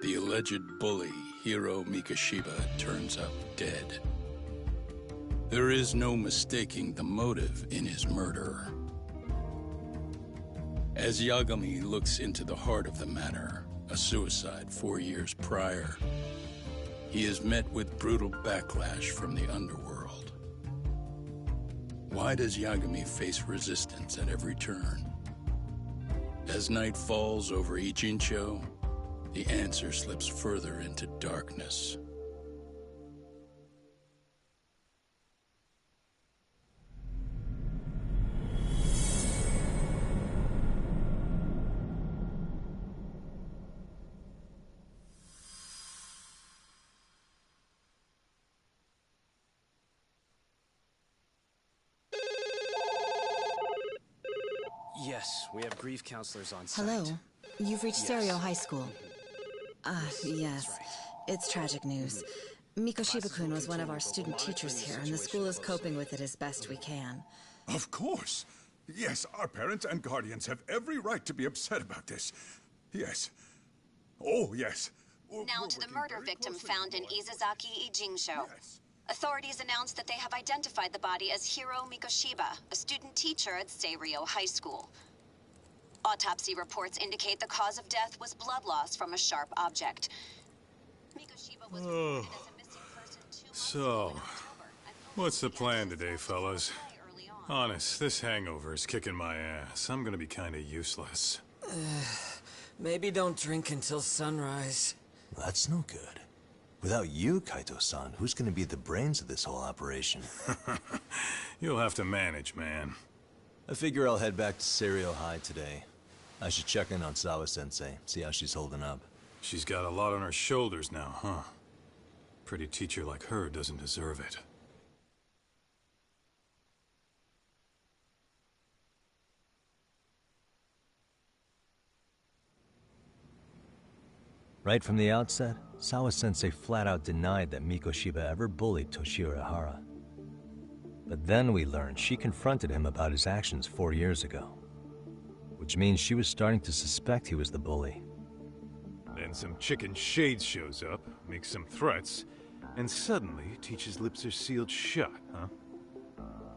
The alleged bully, Hiro Mikoshiba, turns up dead. There is no mistaking the motive in his murder. As Yagami looks into the heart of the matter, a suicide 4 years prior, he is met with brutal backlash from the underworld. Why does Yagami face resistance at every turn? As night falls over Ichincho, the answer slips further into darkness. Yes, we have grief counselors on site. Hello. You've reached Stereo High School. Yes. Right. It's tragic news. Mikoshiba-kun was one of our student teachers here, and the school is coping with it as best we can. Of course. Yes, our parents and guardians have every right to be upset about this. Yes. Oh, yes. Now to the murder victim found in Izazaki Ijincho. Yes. Authorities announced that they have identified the body as Hiro Mikoshiba, a student teacher at Seiryo High School. Autopsy reports indicate the cause of death was blood loss from a sharp object. Mikoshiba was reported as a missing person 2 months ago in October. What's the plan today, fellas? Honest, this hangover is kicking my ass. I'm gonna be kinda useless. Maybe don't drink until sunrise. That's no good. Without you, Kaito-san, who's gonna be the brains of this whole operation? You'll have to manage, man. I figure I'll head back to Seiryo High today. I should check in on Sawa-sensei, see how she's holding up. She's got a lot on her shoulders now, huh? Pretty teacher like her doesn't deserve it. Right from the outset, Sawa-sensei flat out denied that Mikoshiba ever bullied Toshiro Hara. But then we learned she confronted him about his actions 4 years ago. Which means she was starting to suspect he was the bully. Then some chicken shade shows up, makes some threats, and suddenly Teach's lips are sealed shut, huh?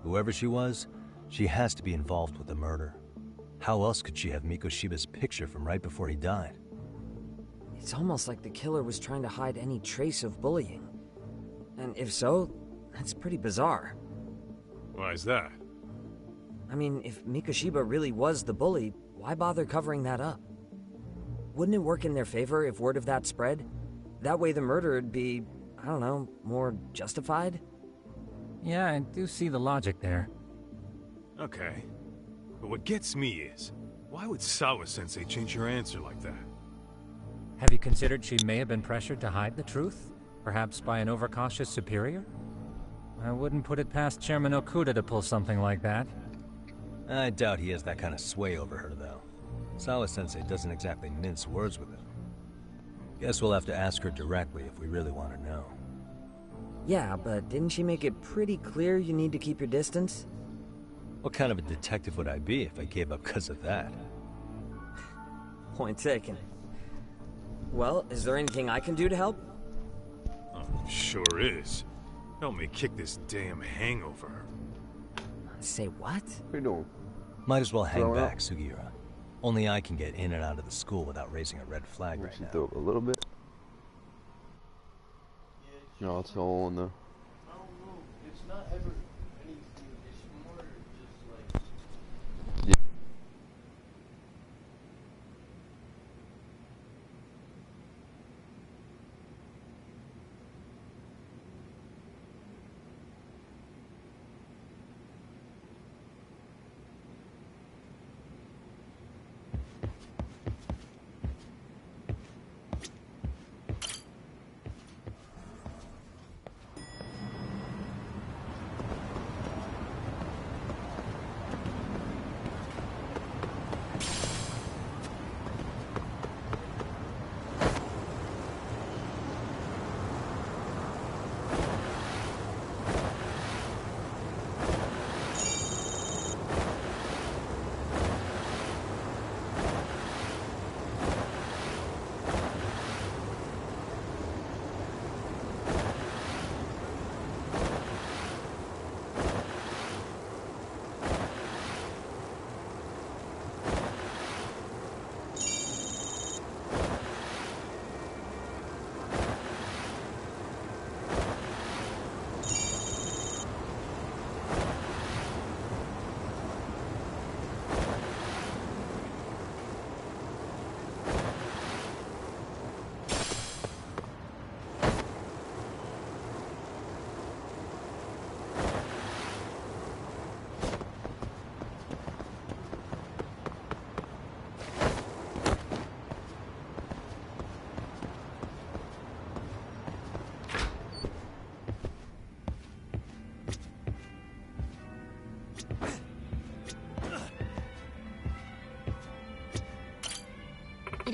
Whoever she was, she has to be involved with the murder. How else could she have Mikoshiba's picture from right before he died? It's almost like the killer was trying to hide any trace of bullying. And if so, that's pretty bizarre. Why is that? I mean, if Mikoshiba really was the bully, why bother covering that up? Wouldn't it work in their favor if word of that spread? That way the murder would be, I don't know, more justified? Yeah, I do see the logic there. Okay. But what gets me is, why would Sawa-sensei change her answer like that? Have you considered she may have been pressured to hide the truth? Perhaps by an overcautious superior? I wouldn't put it past Chairman Okuda to pull something like that. I doubt he has that kind of sway over her, though. Sawa-sensei doesn't exactly mince words with him. Guess we'll have to ask her directly if we really want to know. Yeah, but didn't she make it pretty clear you need to keep your distance? What kind of a detective would I be if I gave up because of that? Point taken. Well, is there anything I can do to help? Sure is. Help me kick this damn hangover. Say what? What are you doing? Might as well hang Throwing back, up? Sugiura. Only I can get in and out of the school without raising a red flag right She now. threw up a little bit. No, it's all on the. It's not ever anything. It's more just like.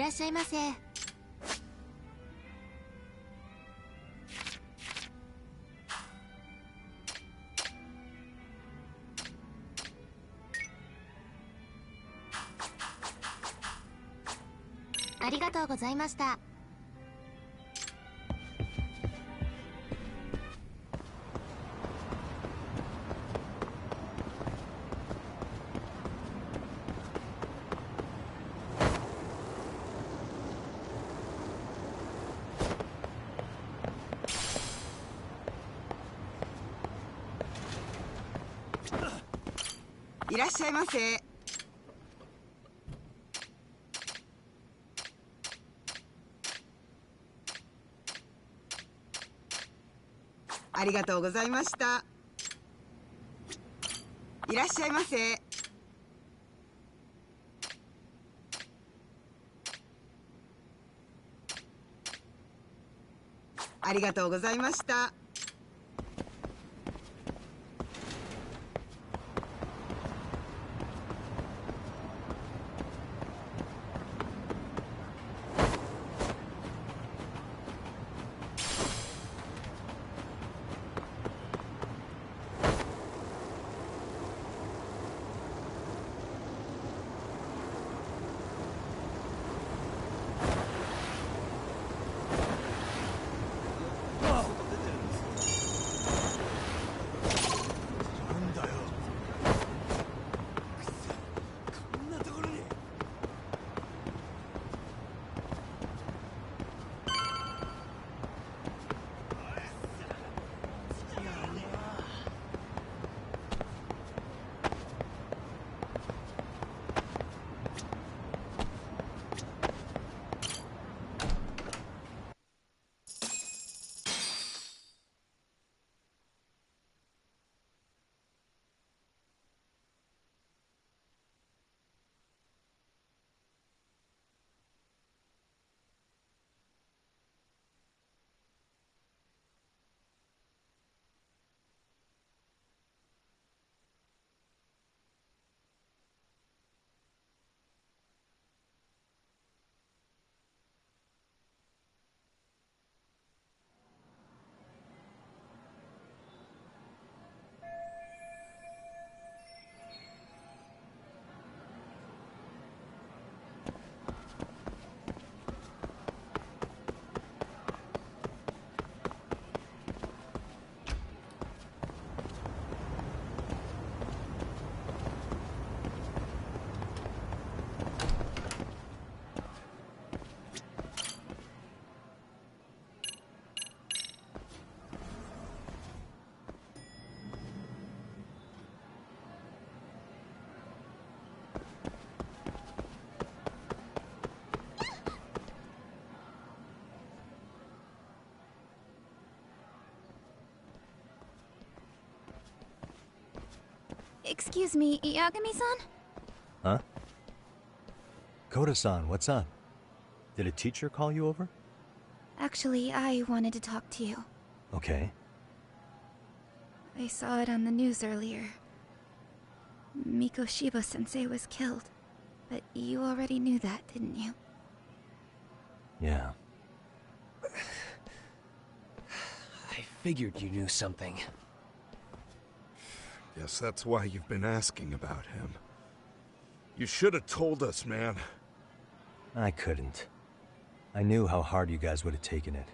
らっしゃいませ。ありがとうございました。いらっしゃいませ。ありがとうございました。いらっしゃいませ。ありがとうございました。Excuse me, Yagami-san? Huh? Koda-san, what's up? Did a teacher call you over? Actually, I wanted to talk to you. Okay. I saw it on the news earlier. Mikoshiba-sensei was killed. But you already knew that, didn't you? Yeah. I figured you knew something. Guess that's why you've been asking about him. You should have told us, man. I couldn't. I knew how hard you guys would have taken it.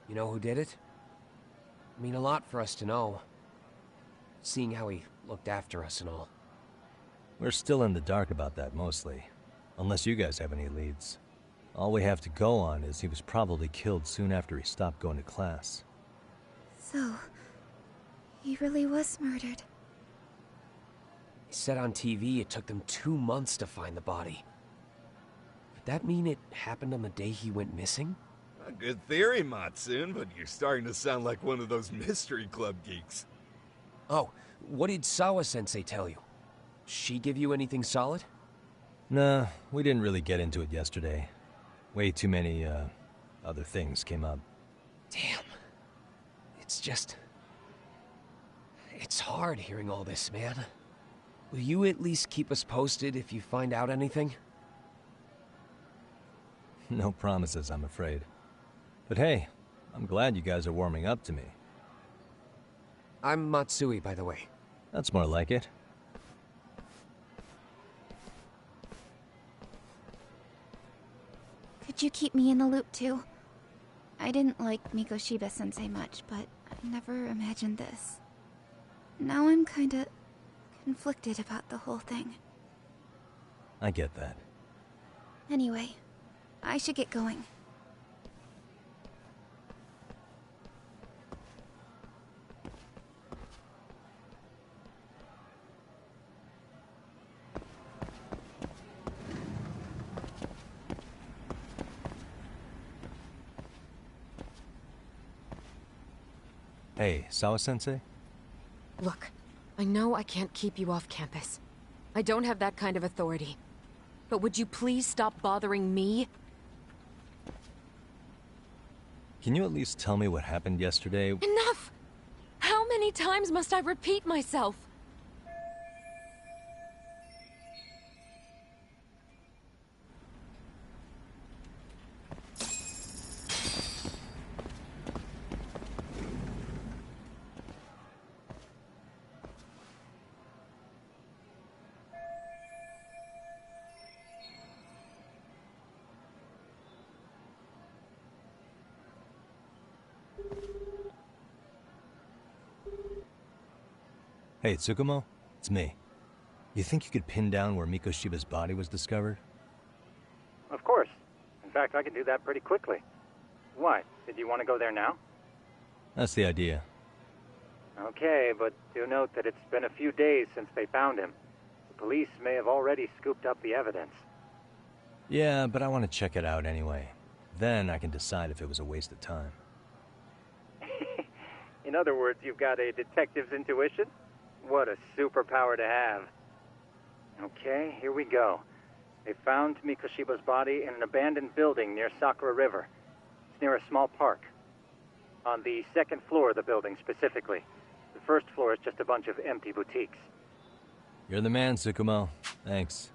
You know who did it? I mean a lot for us to know. Seeing how he looked after us and all. We're still in the dark about that, mostly. Unless you guys have any leads. All we have to go on is he was probably killed soon after he stopped going to class. So... he really was murdered. He said on TV it took them 2 months to find the body. Would that mean it happened on the day he went missing? A good theory, Matsun, but you're starting to sound like one of those mystery club geeks. Oh, what did Sawa-sensei tell you? She give you anything solid? Nah, we didn't really get into it yesterday. Way too many, other things came up. Damn. It's just... it's hard hearing all this, man. Will you at least keep us posted if you find out anything? No promises, I'm afraid. But hey, I'm glad you guys are warming up to me. I'm Matsui, by the way. That's more like it. Could you keep me in the loop too? I didn't like Mikoshiba-sensei much, but I never imagined this. Now I'm kinda conflicted about the whole thing. I get that. Anyway, I should get going. Hey, Sawa-sensei? Look, I know I can't keep you off campus. I don't have that kind of authority. But would you please stop bothering me? Can you at least tell me what happened yesterday? Enough! How many times must I repeat myself? Hey, Tsukumo? It's me. You think you could pin down where Mikoshiba's body was discovered? Of course. In fact, I can do that pretty quickly. Why? Did you want to go there now? That's the idea. Okay, but do note that it's been a few days since they found him. The police may have already scooped up the evidence. Yeah, but I want to check it out anyway. Then I can decide if it was a waste of time. In other words, you've got a detective's intuition? What a superpower to have. Okay, here we go. They found Mikoshiba's body in an abandoned building near Sakura River. It's near a small park. On the second floor of the building, specifically. The first floor is just a bunch of empty boutiques. You're the man, Tsukumo. Thanks.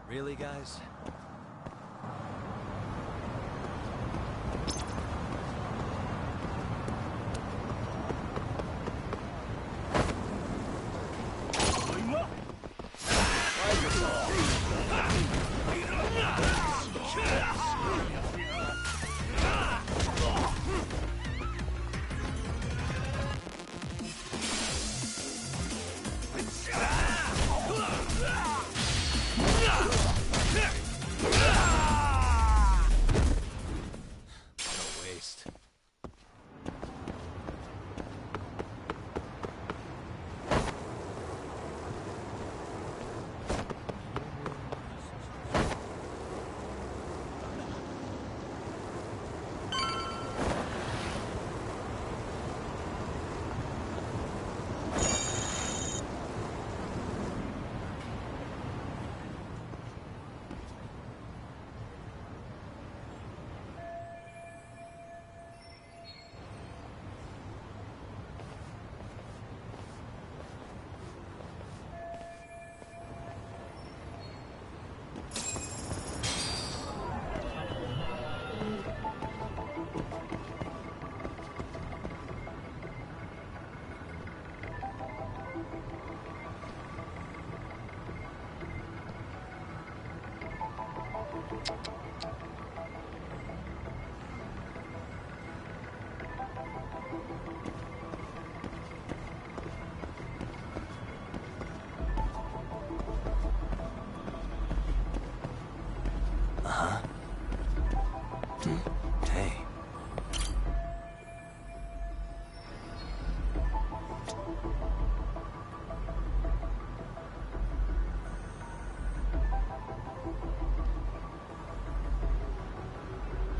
Really, guys?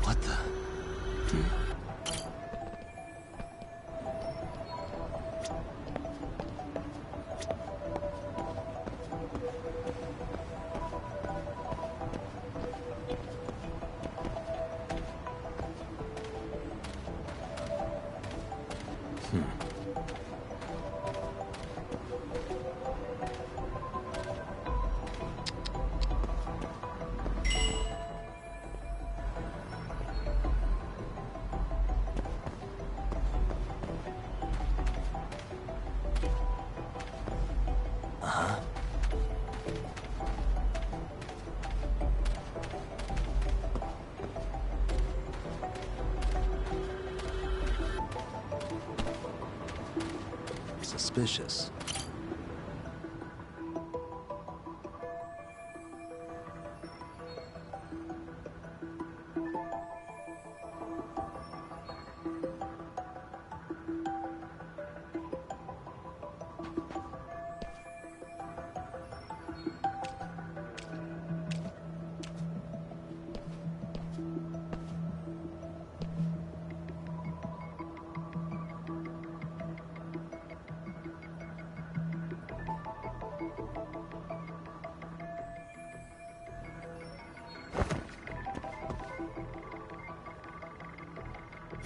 What the? Suspicious.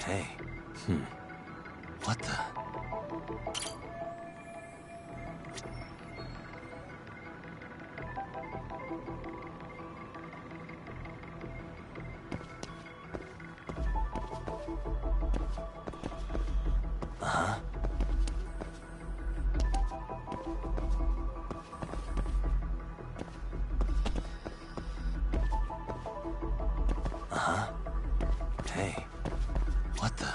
Hey. What the? Uh-huh. Uh-huh. Hey. What the?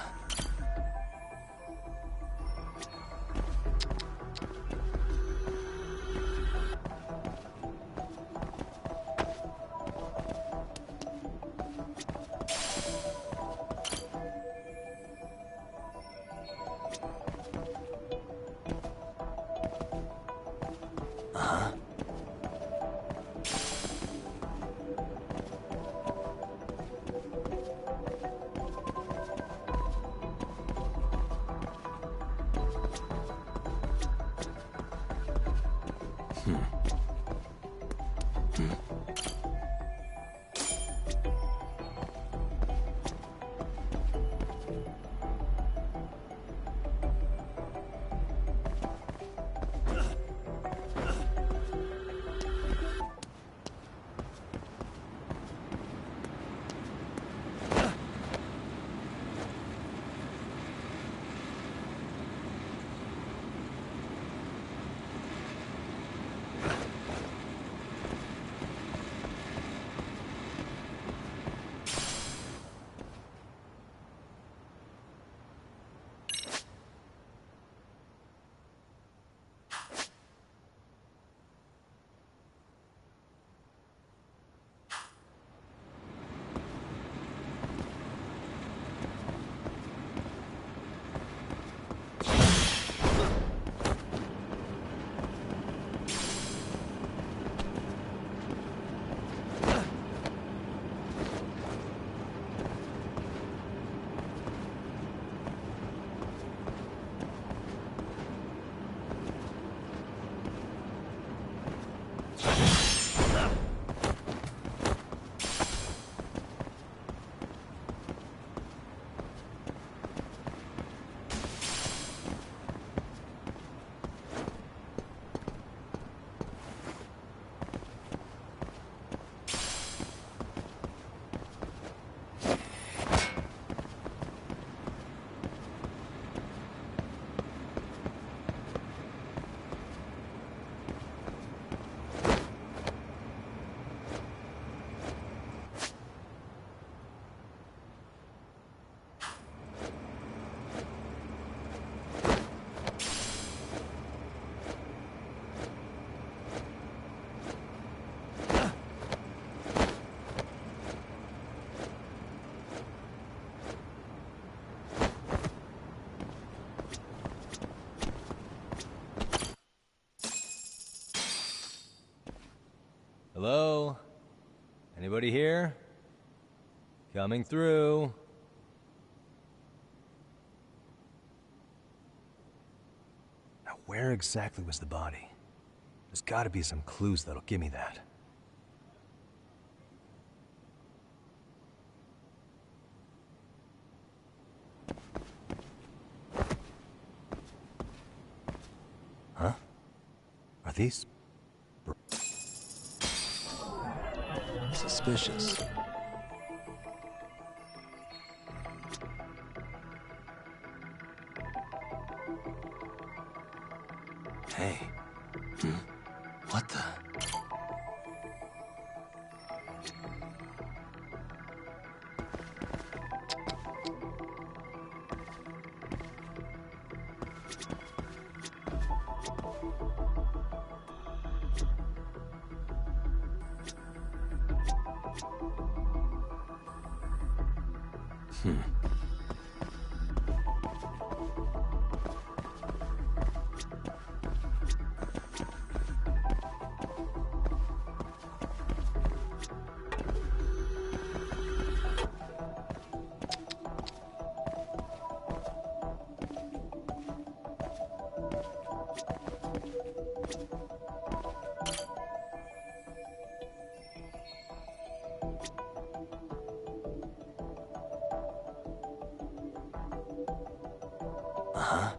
Hello? Anybody here? Coming through. Now, where exactly was the body? There's gotta be some clues that'll give me that. Huh? Are these... suspicious. Hey. What the... Uh-huh.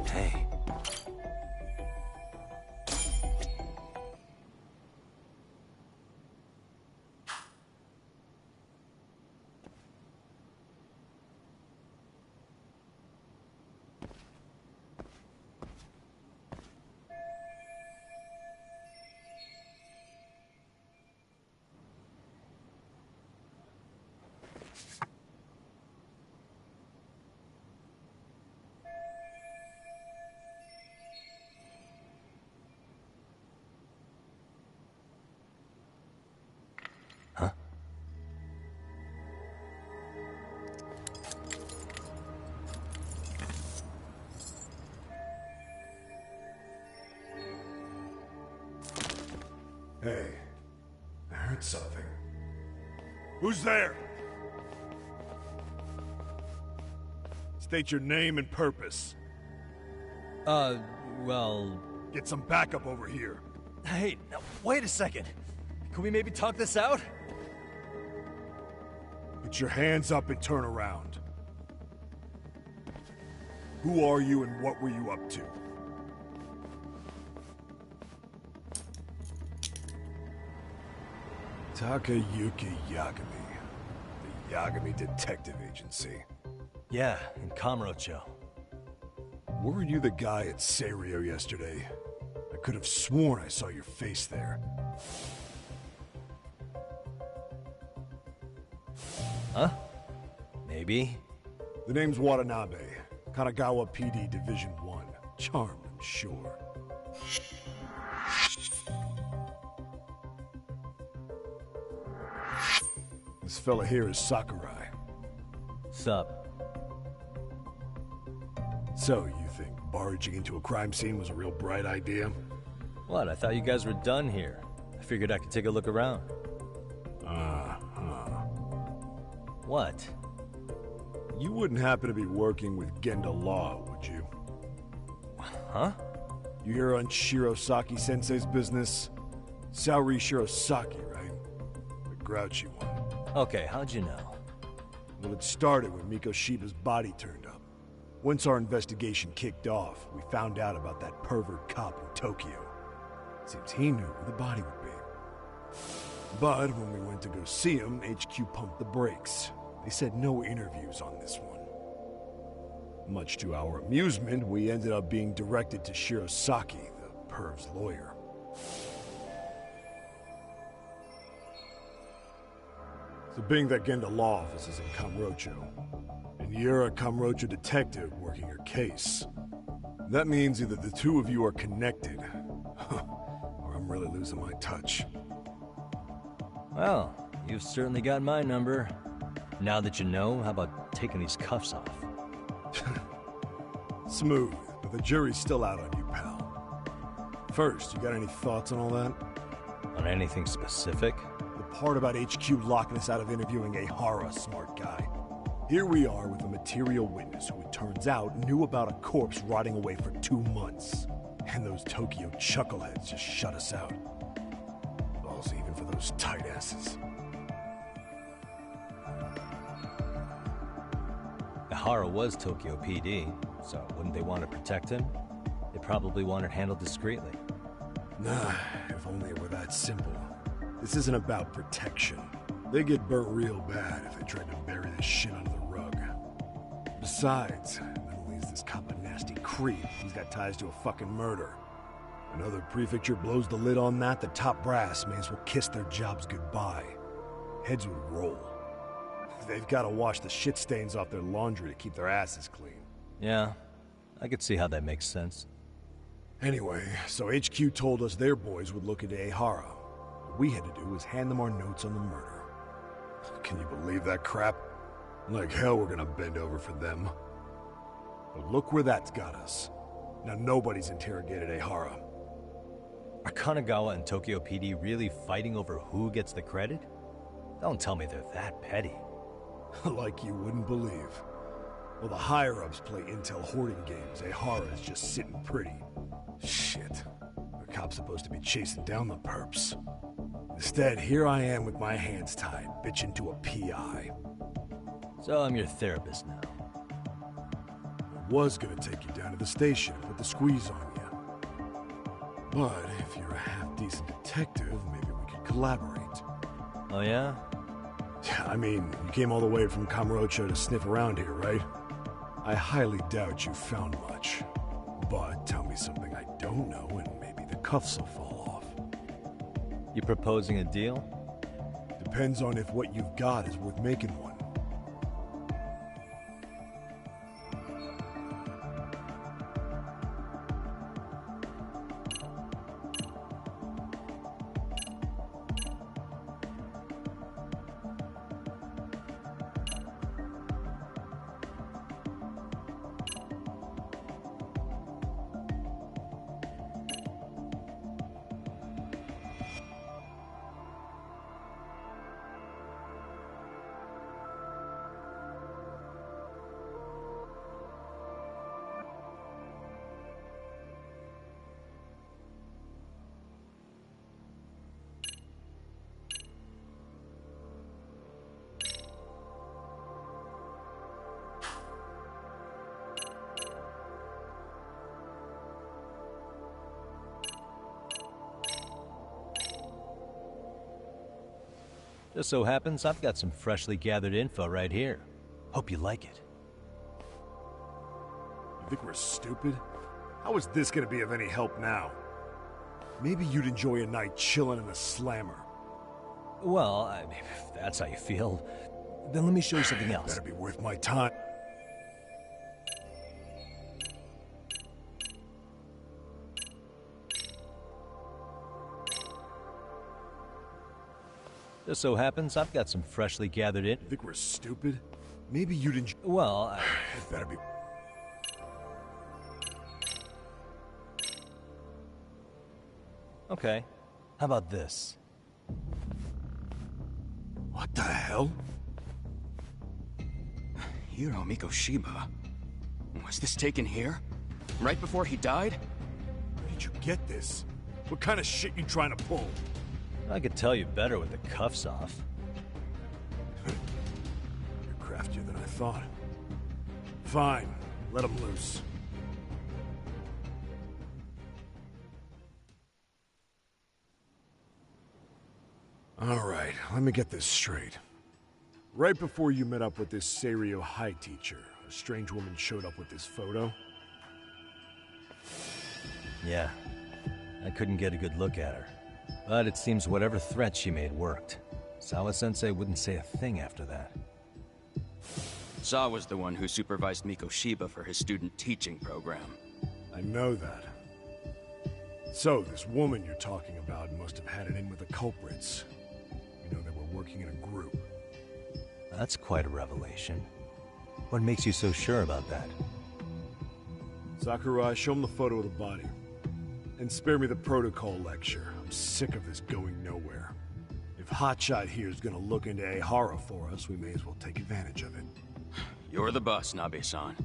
Hey. Hey, I heard something. Who's there? State your name and purpose. Well... Get some backup over here. Hey, now, wait a second. Can we maybe talk this out? Put your hands up and turn around. Who are you and what were you up to? Takayuki Yagami. The Yagami Detective Agency. Yeah, in Kamurocho. Weren't you the guy at Seiryo yesterday? I could have sworn I saw your face there. Huh? Maybe. The name's Watanabe. Kanagawa PD Division 1. Charmed, I'm sure. This fella here is Sakurai. Sup? So, you think barging into a crime scene was a real bright idea? What? I thought you guys were done here. I figured I could take a look around. What? You wouldn't happen to be working with Genda Law, would you? Huh? You hear on Shirosaki Sensei's business? Saori Shirosaki, right? The grouchy one. Okay, how'd you know? Well, it started when Mikoshiba's body turned up. Once our investigation kicked off, we found out about that pervert cop in Tokyo. Seems he knew where the body would be. But when we went to go see him, HQ pumped the brakes. They said no interviews on this one. Much to our amusement, we ended up being directed to Shirosaki, the perv's lawyer. So being that Genda Law office is in Kamurocho, and you're a Kamurocho detective working your case, that means either the two of you are connected, or I'm really losing my touch. Well, you've certainly got my number. Now that you know, how about taking these cuffs off? Smooth, but the jury's still out on you, pal. First, you got any thoughts on all that? On anything specific? The part about HQ locking us out of interviewing a Hara, smart guy. Here we are with a material witness who it turns out knew about a corpse rotting away for 2 months. And those Tokyo chuckleheads just shut us out. Balls even for those tight asses. Hara was Tokyo PD, so wouldn't they want to protect him? They probably want it handled discreetly. Nah, if only it were that simple. This isn't about protection. They get burnt real bad if they tried to bury this shit under the rug. Besides, not only is this cop a nasty creep, he's got ties to a fucking murder. Another prefecture blows the lid on that, the top brass may as well kiss their jobs goodbye. Heads would roll. They've got to wash the shit stains off their laundry to keep their asses clean. Yeah, I could see how that makes sense. Anyway, so HQ told us their boys would look into Ehara. What we had to do was hand them our notes on the murder. Can you believe that crap? Like hell we're gonna bend over for them. But look where that's got us. Now nobody's interrogated Ehara. Are Kanagawa and Tokyo PD really fighting over who gets the credit? Don't tell me they're that petty. Like you wouldn't believe. Well, the higher-ups play intel hoarding games. Ehara is just sitting pretty. Shit. The cop's supposed to be chasing down the perps. Instead, here I am with my hands tied, bitching to a PI. So I'm your therapist now. I was gonna take you down to the station and put the squeeze on you. But if you're a half-decent detective, maybe we could collaborate. Oh yeah? Yeah, I mean, you came all the way from Kamurocho to sniff around here, right? I highly doubt you found much. But tell me something I don't know and maybe the cuffs will fall off. You proposing a deal? Depends on if what you've got is worth making one. Just so happens I've got some freshly gathered info right here. Hope you like it. You think we're stupid? How is this gonna be of any help now? Maybe you'd enjoy a night chilling in a slammer. Well, I mean, if that's how you feel, then let me show you something else. Better be worth my time. Just so happens I've got some freshly gathered in. You think we're stupid? Maybe you'd enjoy. Well, It better be. Okay. How about this? What the hell? Hiro Mikoshiba. Was this taken here? Right before he died? Where did you get this? What kind of shit you trying to pull? I could tell you better with the cuffs off. You're craftier than I thought. Fine, let him loose. All right, let me get this straight. Right before you met up with this Seiryo High teacher, a strange woman showed up with this photo? Yeah. I couldn't get a good look at her. But it seems whatever threat she made worked. Sawa-sensei wouldn't say a thing after that. Sawa's the one who supervised Mikoshiba for his student teaching program. I know that. So, this woman you're talking about must have had it in with the culprits. You know they were working in a group. That's quite a revelation. What makes you so sure about that? Sakurai, show him the photo of the body. And spare me the protocol lecture. I'm sick of this going nowhere. If Hotshot here is gonna look into Ehara for us, we may as well take advantage of it. You're the boss, Nabe-san.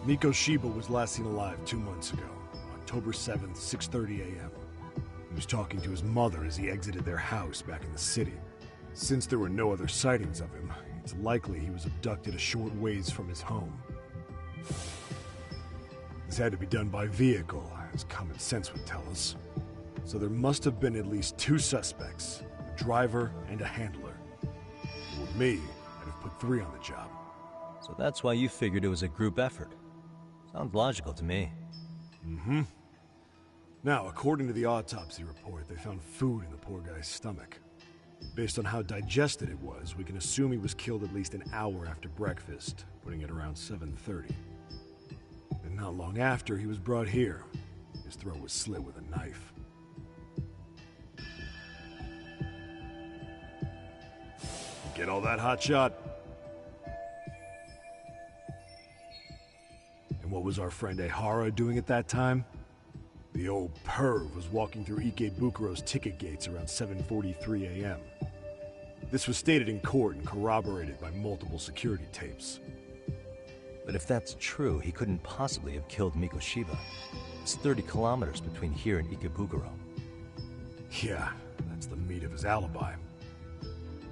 Mikoshiba was last seen alive 2 months ago, October 7th, 6:30 a.m. He was talking to his mother as he exited their house back in the city. Since there were no other sightings of him, it's likely he was abducted a short ways from his home. This had to be done by vehicle, as common sense would tell us. So there must have been at least 2 suspects, a driver and a handler. If it were me, I'd have put 3 on the job. So that's why you figured it was a group effort. Sounds logical to me. Mm-hmm. Now, according to the autopsy report, they found food in the poor guy's stomach. Based on how digested it was, we can assume he was killed at least an hour after breakfast, putting it around 7:30. And not long after, he was brought here. His throat was slit with a knife. Get all that, Hotshot? And what was our friend Ehara doing at that time? The old perv was walking through Ikebukuro's ticket gates around 7:43 a.m. This was stated in court and corroborated by multiple security tapes. But if that's true, he couldn't possibly have killed Mikoshiba. It's 30 kilometers between here and Ikebukuro. Yeah, that's the meat of his alibi.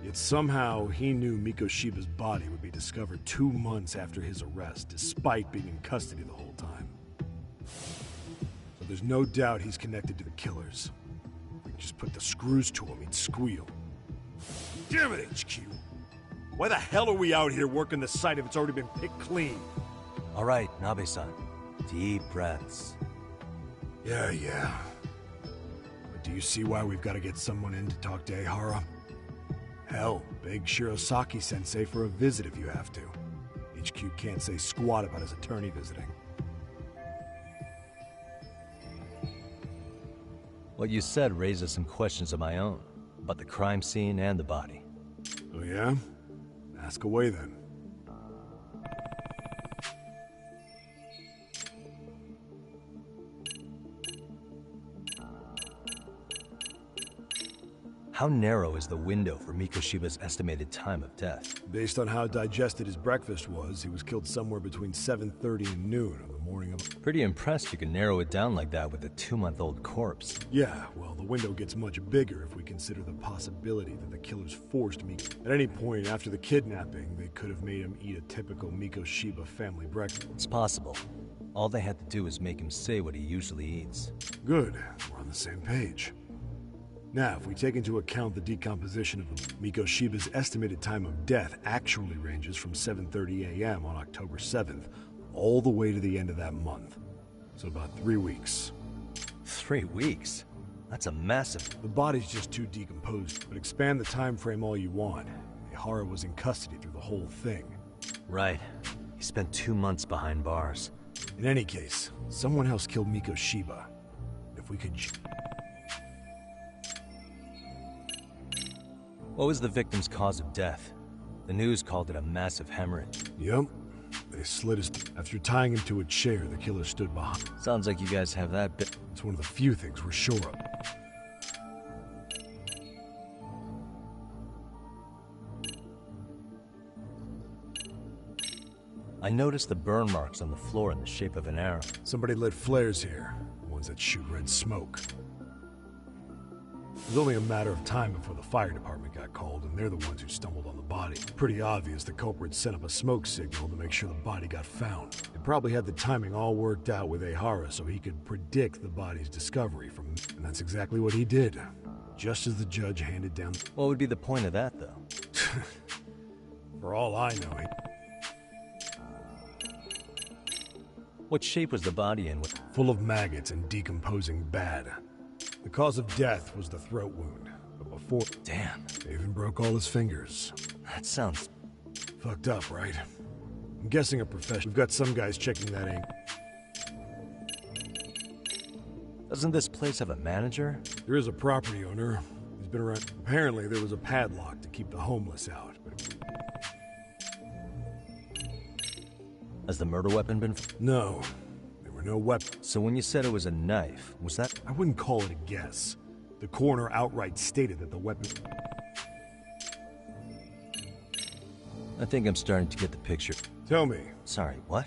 Yet somehow he knew Mikoshiba's body would be discovered 2 months after his arrest, despite being in custody the whole time. So there's no doubt he's connected to the killers. If we could just put the screws to him, he'd squeal. Damn it, HQ! Why the hell are we out here working the site if it's already been picked clean? All right, Nabe-san. Deep breaths. Yeah. But do you see why we've got to get someone in to talk to Ehara? Hell, beg Shirosaki-sensei for a visit if you have to. HQ can't say squat about his attorney visiting. What you said raises some questions of my own, about the crime scene and the body. Oh yeah? Ask away then. How narrow is the window for Mikoshiba's estimated time of death? Based on how digested his breakfast was, he was killed somewhere between 7:30 and noon on the morning of... Pretty impressed you can narrow it down like that with a 2-month-old corpse. Yeah, well, the window gets much bigger if we consider the possibility that the killers forced Miko. At any point after the kidnapping, they could have made him eat a typical Mikoshiba family breakfast. It's possible. All they had to do was make him say what he usually eats. Good. We're on the same page. Now, if we take into account the decomposition of Mikoshiba's estimated time of death actually ranges from 7:30 a.m. on October 7th all the way to the end of that month. So about 3 weeks. 3 weeks? That's a massive... The body's just too decomposed, but expand the time frame all you want. Ehara was in custody through the whole thing. Right. He spent 2 months behind bars. In any case, someone else killed Mikoshiba. If we could... What was the victim's cause of death? The news called it a massive hemorrhage. Yep. They slit his... After tying him to a chair, the killer stood behind. Sounds like you guys have that bit... It's one of the few things we're sure of. I noticed the burn marks on the floor in the shape of an arrow. Somebody lit flares here. Ones that shoot red smoke. It was only a matter of time before the fire department got called, and they're the ones who stumbled on the body. Pretty obvious the culprit set up a smoke signal to make sure the body got found. They probably had the timing all worked out with Ehara so he could predict the body's discovery from... And that's exactly what he did. Just as the judge handed down... What would be the point of that, though? For all I know, What shape was the body in? Full of maggots and decomposing bad. The cause of death was the throat wound, but before... Damn. They even broke all his fingers. That sounds... Fucked up, right? I'm guessing a professional. We've got some guys checking that ink. Doesn't this place have a manager? There is a property owner. He's been around. Apparently, there was a padlock to keep the homeless out. But... Has the murder weapon been... No. There were no weapons. So when you said it was a knife, was that... I wouldn't call it a guess. The coroner outright stated that the weapon... I think I'm starting to get the picture. Tell me. Sorry, what?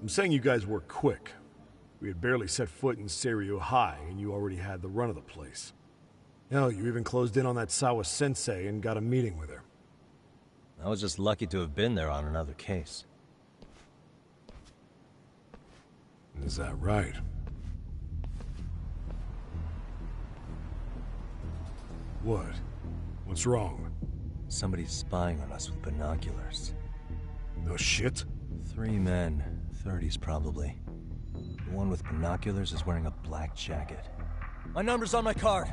I'm saying you guys were quick. We had barely set foot in Seiryu High, and you already had the run of the place. Hell, you even closed in on that Sawa-sensei and got a meeting with her. I was just lucky to have been there on another case. Is that right? What? What's wrong? Somebody's spying on us with binoculars. No shit? 3 men, 30s probably. The one with binoculars is wearing a black jacket. My number's on my card!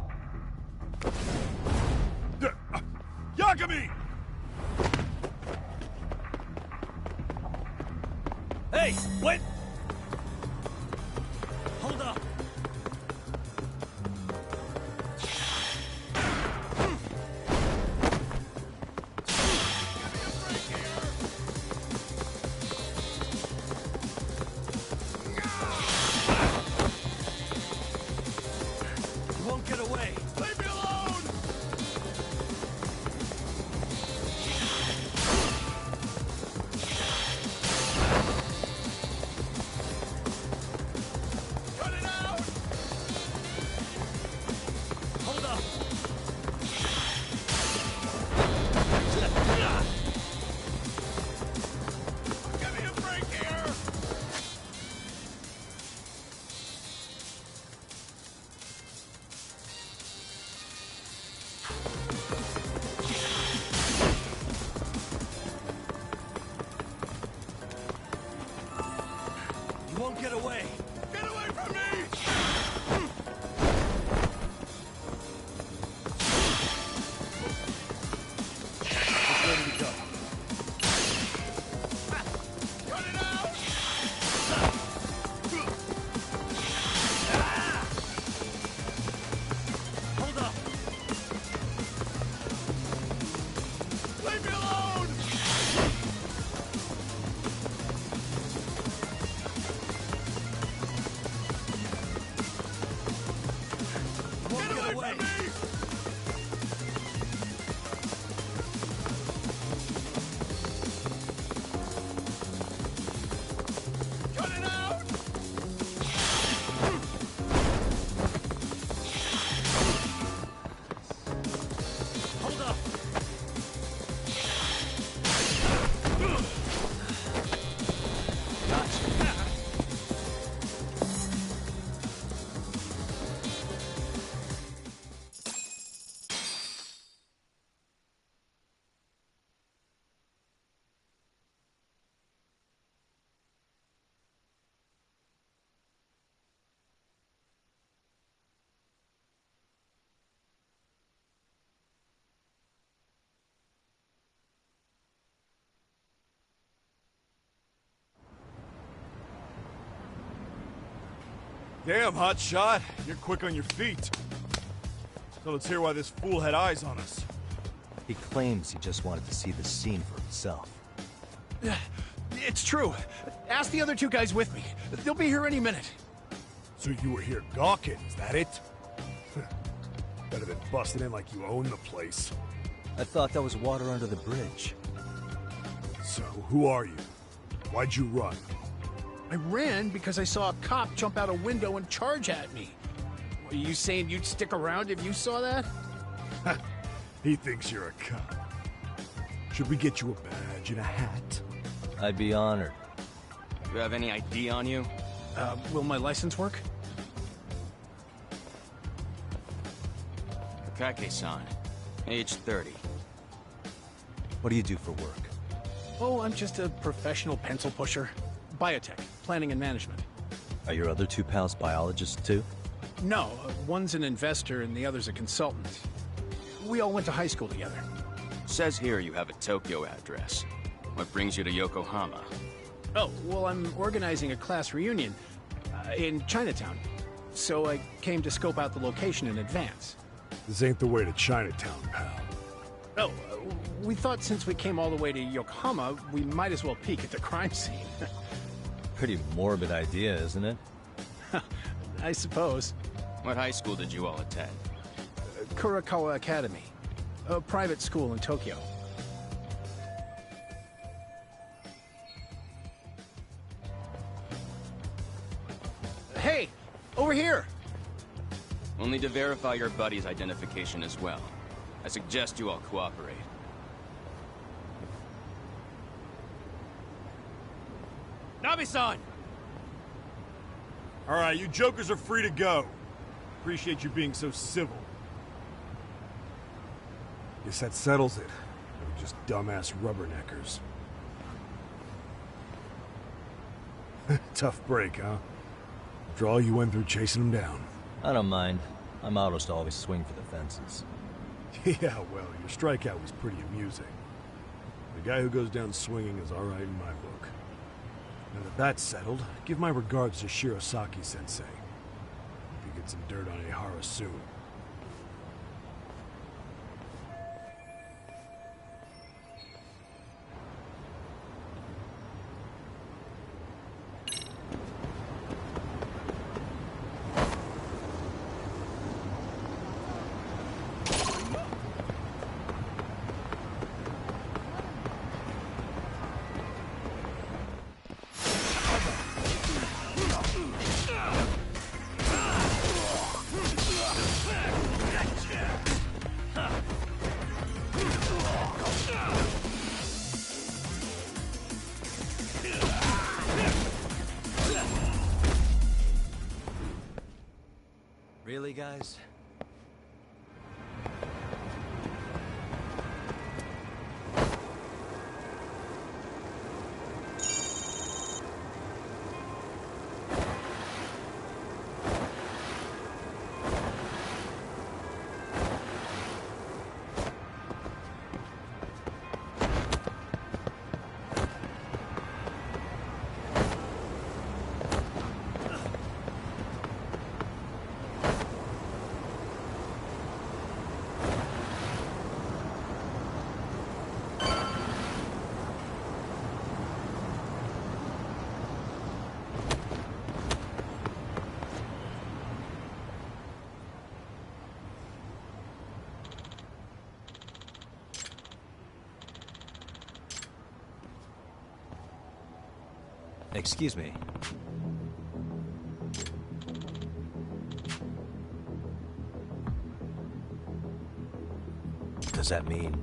Yagami! Hey, wait! Hold up! You won't get away! Leave me alone! Cut it out! Hold up! Give me a break here! You won't get away! Get away from me! It's ready to go. Cut it out! Hold up! Leave me alone! Won't get away! Cut it out! Hold up! Gotcha. Damn, hotshot. You're quick on your feet. So let's hear why this fool had eyes on us. He claims he just wanted to see the scene for himself. It's true. Ask the other 2 guys with me. They'll be here any minute. So you were here gawking, is that it? Better than busting in like you own the place. I thought that was water under the bridge. So, who are you? Why'd you run? I ran because I saw a cop jump out a window and charge at me. Are you saying you'd stick around if you saw that? He thinks you're a cop. Should we get you a badge and a hat? I'd be honored. You have any ID on you? Will my license work? Kake-san, age 30. What do you do for work? Oh, I'm just a professional pencil pusher. Biotech, planning and management. Are your other 2 pals biologists too? No, one's an investor and the other's a consultant. We all went to high school together. Says here you have a Tokyo address. What brings you to Yokohama? Oh, well, I'm organizing a class reunion in Chinatown. So I came to scope out the location in advance. This ain't the way to Chinatown, pal. Oh, we thought since we came all the way to Yokohama, we might as well peek at the crime scene. Pretty morbid idea, isn't it? I suppose. What high school did you all attend? Kurakawa Academy, a private school in Tokyo. Hey, over here! We'll need to verify your buddy's identification as well. I suggest you all cooperate. Nabi-san! Alright, you jokers are free to go. Appreciate you being so civil. Guess that settles it. We're just dumbass rubberneckers. Tough break, huh? After all you went through chasing them down. I don't mind. My motto's to always swing for the fences. Yeah, well, your strikeout was pretty amusing. The guy who goes down swinging is alright in my book. Now that that's settled, give my regards to Shirosaki-sensei. Hope you get some dirt on Ihara soon. Really, guys? Excuse me. Does that mean...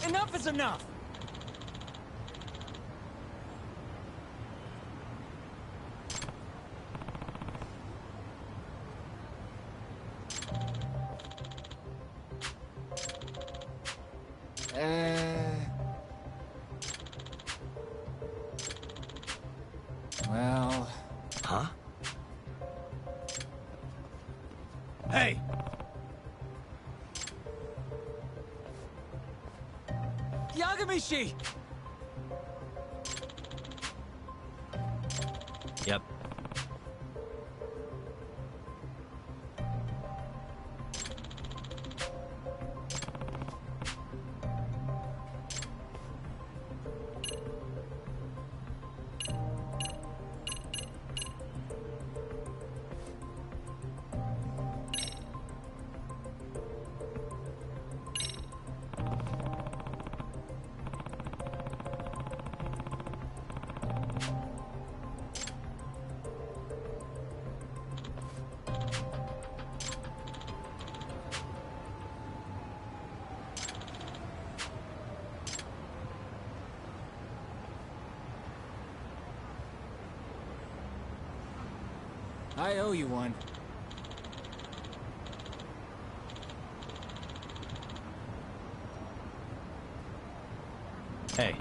Enough is enough! Well... Huh? Hey! Yagamishi! Yep. I owe you one. Hey.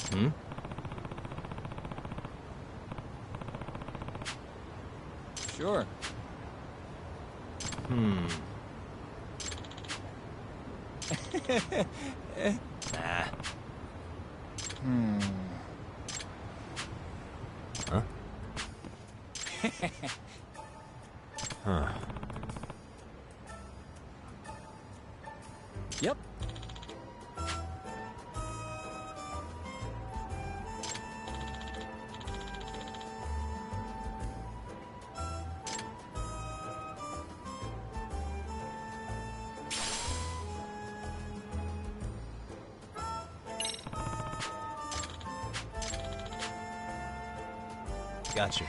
Hmm? Sure. Hmm. Nah. Huh? Huh. Yep. Gotcha.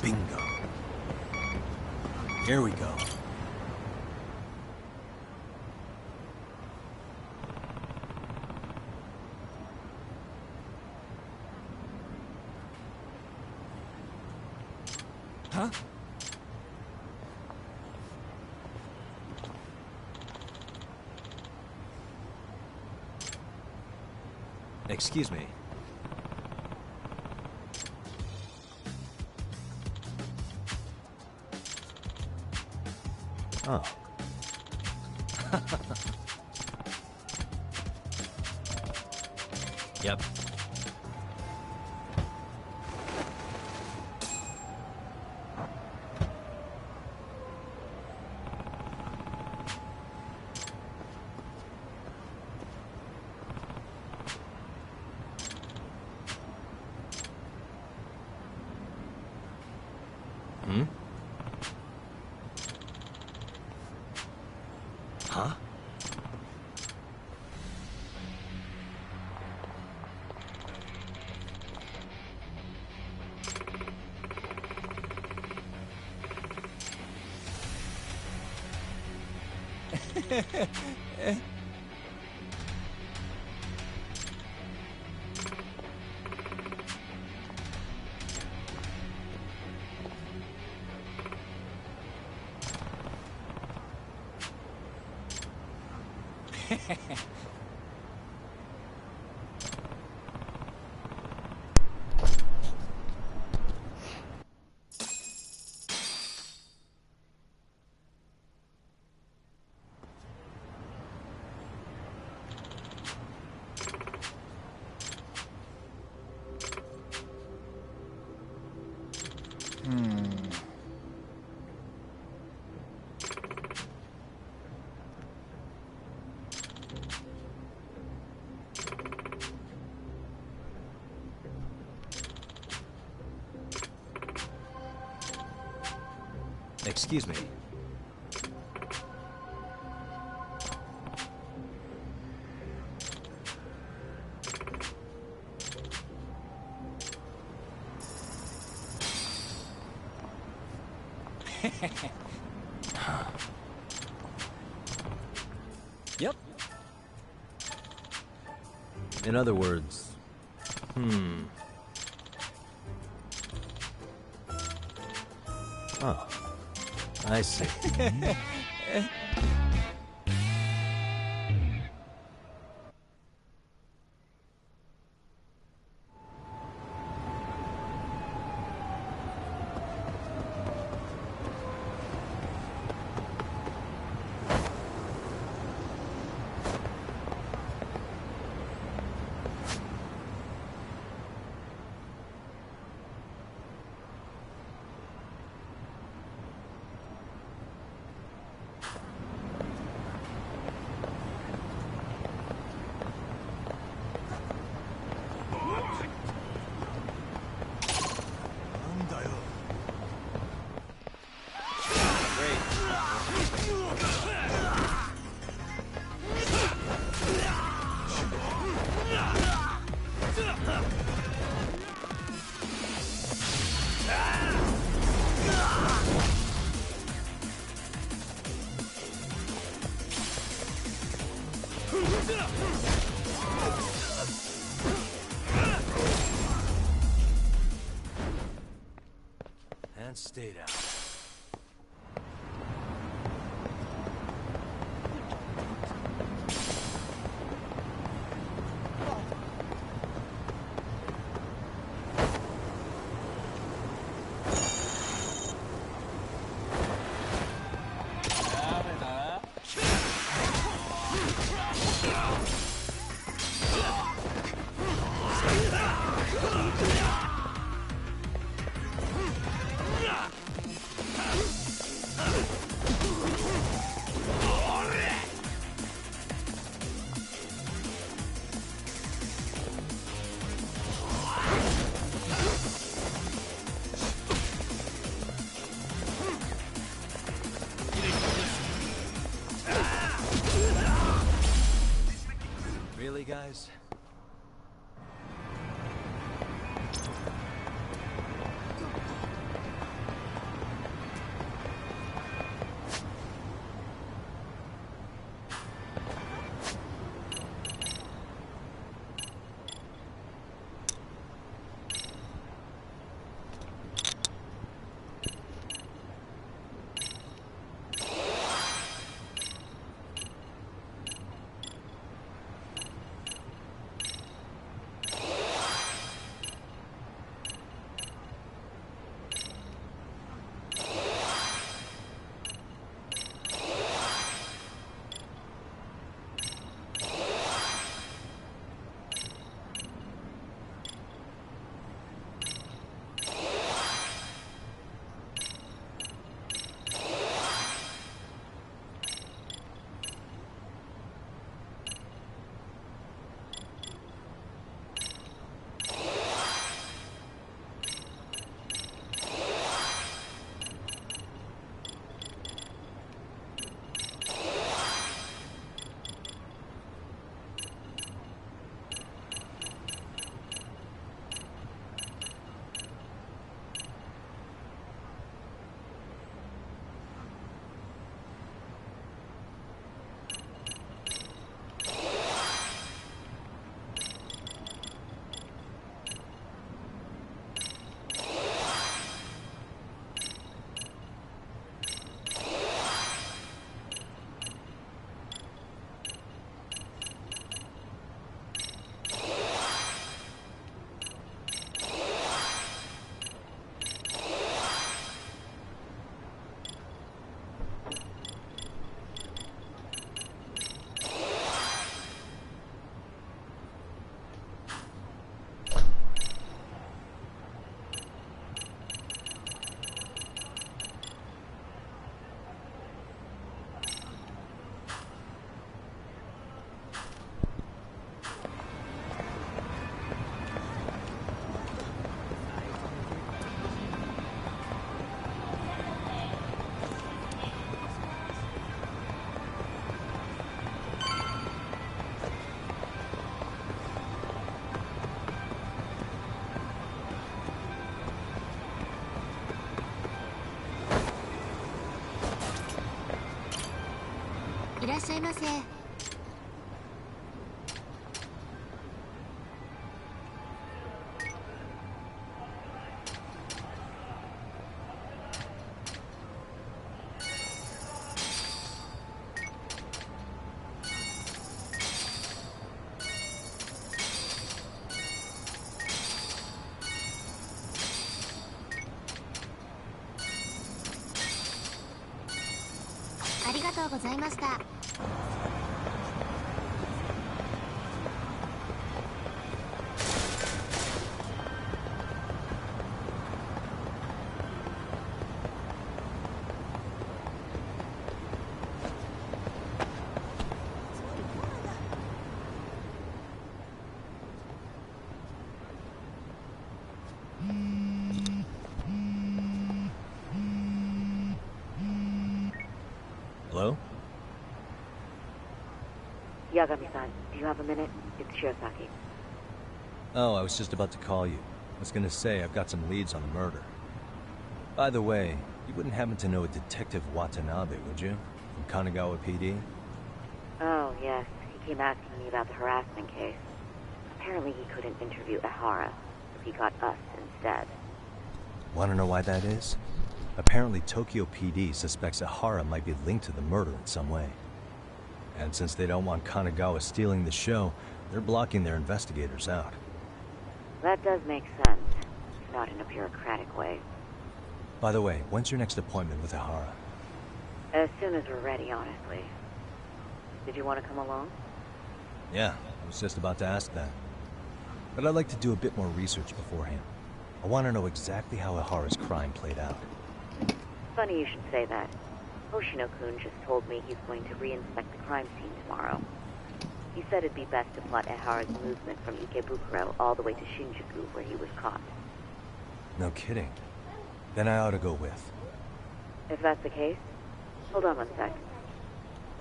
Bingo. Here we go. Huh? Excuse me. Oh. Yep. Hmm? Huh? Excuse me. Yep. In other words, Oh, I see. And stay down. Really, guys? っしゃいませ。ありがとうございました。Hello? Yagami-san, do you have a minute? It's Shirosaki. Oh, I was just about to call you. I was gonna say, I've got some leads on the murder. By the way, you wouldn't happen to know a Detective Watanabe, would you? From Kanagawa PD? Oh, yes. He came asking me about the harassment case. Apparently he couldn't interview Ehara, so he got us instead. Wanna know why that is? Apparently Tokyo PD suspects Ehara might be linked to the murder in some way. And since they don't want Kanagawa stealing the show, they're blocking their investigators out. That does make sense. Not in a bureaucratic way. By the way, when's your next appointment with Ehara? As soon as we're ready, honestly. Did you want to come along? Yeah, I was just about to ask that. But I'd like to do a bit more research beforehand. I want to know exactly how Ehara's crime played out. Funny you should say that. Hoshino-kun just told me he's going to re-inspect the crime scene tomorrow. He said it'd be best to plot Ehara's movement from Ikebukuro all the way to Shinjuku, where he was caught. No kidding. Then I ought to go with. If that's the case, hold on one sec.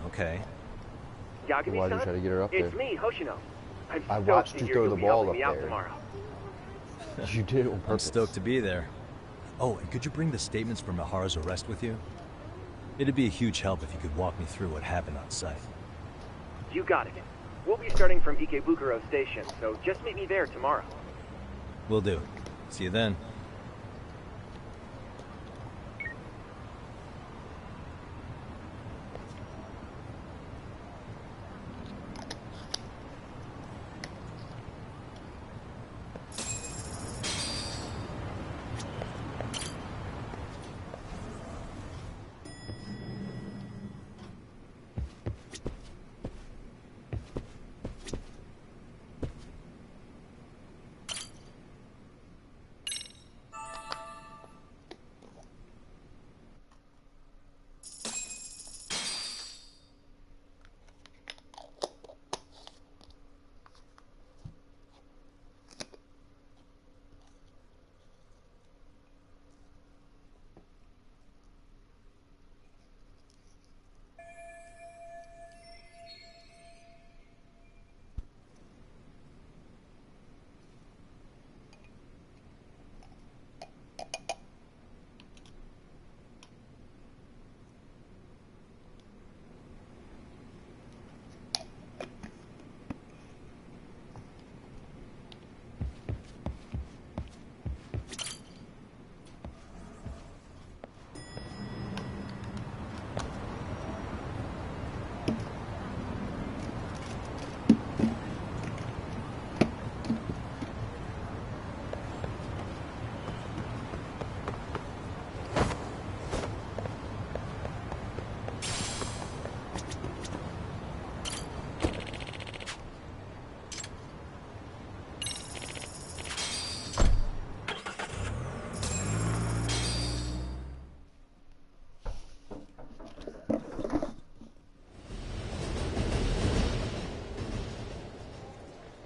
Okay. Why'd you try to get her up there? It's me, Hoshino. I watched you throw the ball up there. Tomorrow. You did it on I'm purpose. stoked to be there. Oh, and could you bring the statements from Ehara's arrest with you? It'd be a huge help if you could walk me through what happened on site. You got it. We'll be starting from Ikebukuro Station, so just meet me there tomorrow. Will do. See you then.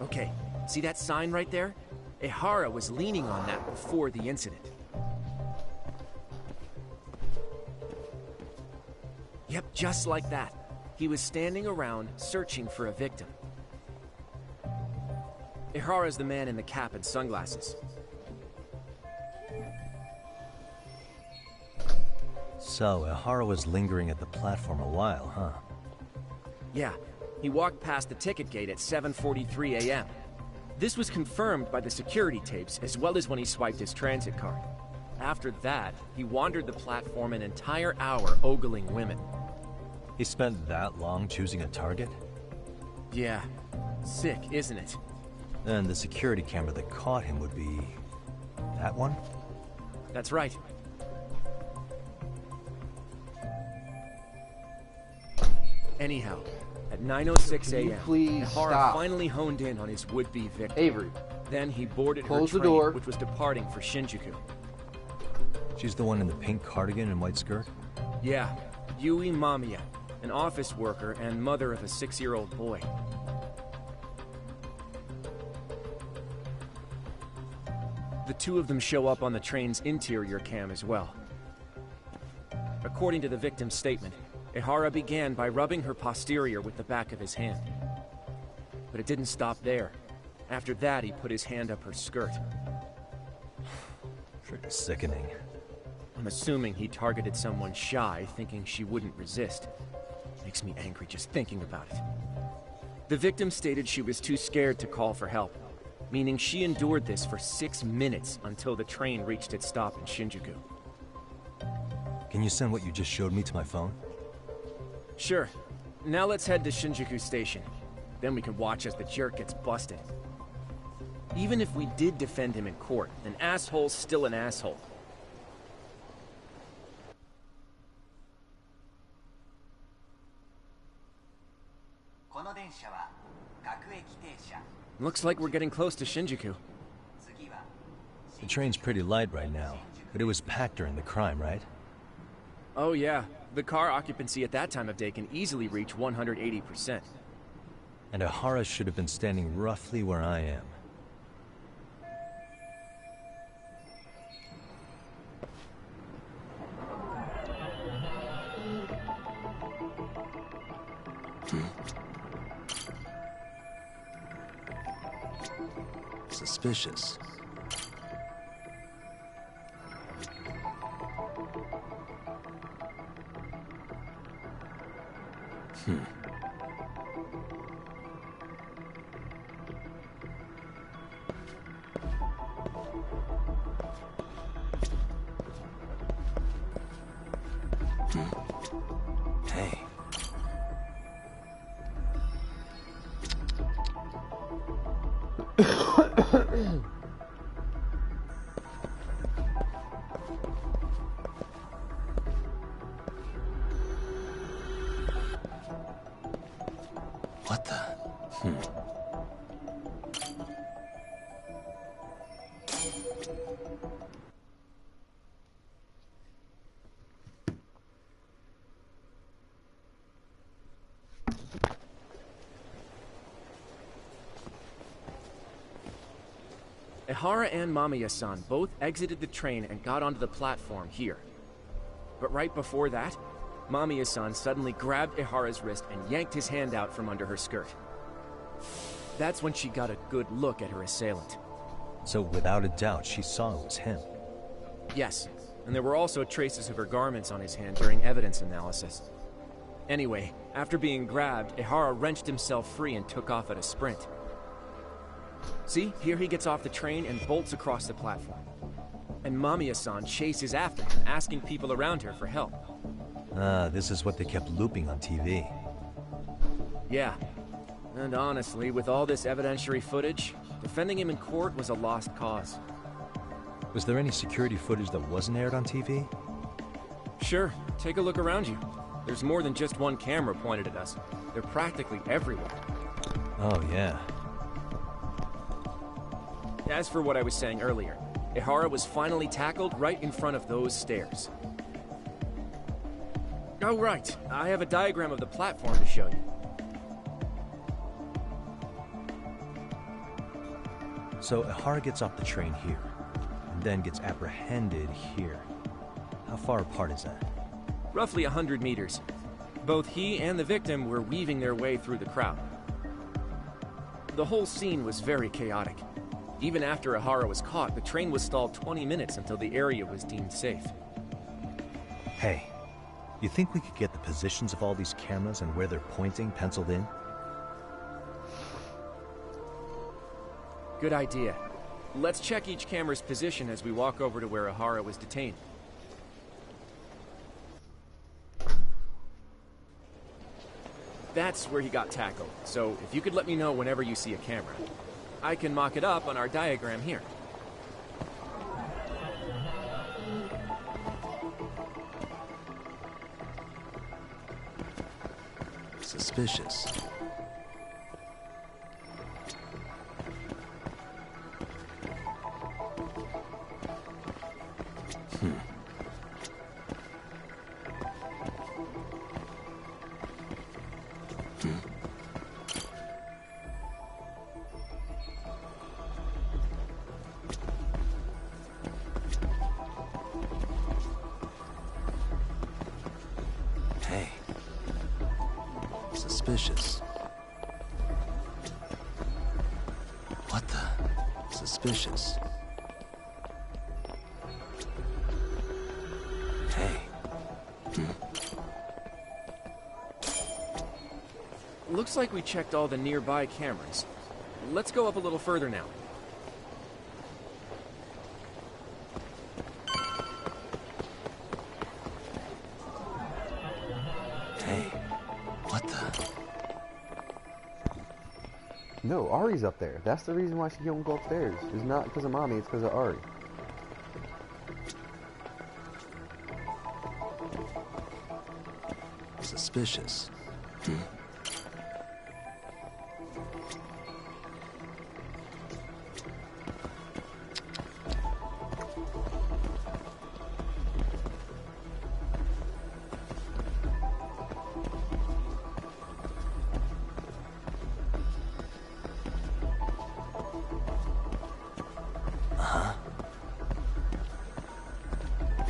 Okay, see that sign right there? Ehara was leaning on that before the incident. Yep, just like that. He was standing around searching for a victim. Ehara's the man in the cap and sunglasses. So, Ehara was lingering at the platform a while, huh? Yeah, he walked past the ticket gate at 7:43 a.m. This was confirmed by the security tapes as well as when he swiped his transit card. After that, he wandered the platform an entire hour ogling women. He spent that long choosing a target? Yeah. Sick, isn't it? And the security camera that caught him would be... that one? That's right. Anyhow, at 9:06 a.m., Ihara finally honed in on his would-be victim. Avery. Then he boarded Close her the train, door. which was departing for Shinjuku. She's the one in the pink cardigan and white skirt? Yeah, Yui Mamiya, an office worker and mother of a 6-year-old boy. The two of them show up on the train's interior cam as well. According to the victim's statement, Ihara began by rubbing her posterior with the back of his hand. But it didn't stop there. After that, he put his hand up her skirt. Pretty sickening. I'm assuming he targeted someone shy, thinking she wouldn't resist. Makes me angry just thinking about it. The victim stated she was too scared to call for help, meaning she endured this for 6 minutes until the train reached its stop in Shinjuku. Can you send what you just showed me to my phone? Sure. Now let's head to Shinjuku Station. Then we can watch as the jerk gets busted. Even if we did defend him in court, an asshole's still an asshole. Looks like we're getting close to Shinjuku. The train's pretty light right now, but it was packed during the crime, right? Oh yeah, the car occupancy at that time of day can easily reach 180%. And Ihara should have been standing roughly where I am. Suspicious. Hey. What the? Ihara and Mamiya-san both exited the train and got onto the platform here. But right before that, Mamiya-san suddenly grabbed Ihara's wrist and yanked his hand out from under her skirt. That's when she got a good look at her assailant. So without a doubt, she saw it was him. Yes, and there were also traces of her garments on his hand during evidence analysis. Anyway, after being grabbed, Ihara wrenched himself free and took off at a sprint. See, here he gets off the train and bolts across the platform. And Mamiya-san chases after him, asking people around her for help. Ah, this is what they kept looping on TV. Yeah. And honestly, with all this evidentiary footage, defending him in court was a lost cause. Was there any security footage that wasn't aired on TV? Sure. Take a look around you. There's more than just one camera pointed at us. They're practically everywhere. Oh, yeah. As for what I was saying earlier, Ihara was finally tackled right in front of those stairs. Oh, right. I have a diagram of the platform to show you. So Ihara gets off the train here, and then gets apprehended here. How far apart is that? Roughly 100 meters. Both he and the victim were weaving their way through the crowd. The whole scene was very chaotic. Even after Ihara was caught, the train was stalled 20 minutes until the area was deemed safe. Hey, You think we could get the positions of all these cameras and where they're pointing penciled in? Good idea. Let's check each camera's position as we walk over to where Ihara was detained. That's where he got tackled, so if you could let me know whenever you see a camera. I can mock it up on our diagram here. Suspicious. Hey. Suspicious. What the? Suspicious. Hey. Looks like we checked all the nearby cameras. Let's go up a little further now. Hey. What the? No, Ari's up there. That's the reason why she won't go upstairs. It's not because of Mommy, it's because of Ari. Suspicious.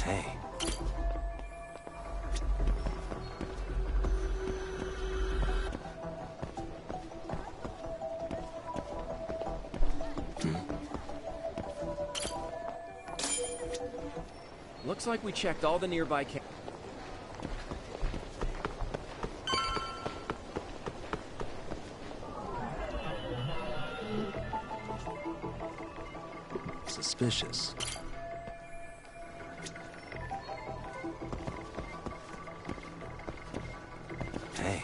Hey. Looks like we checked all the nearby cameras. Suspicious. Hey.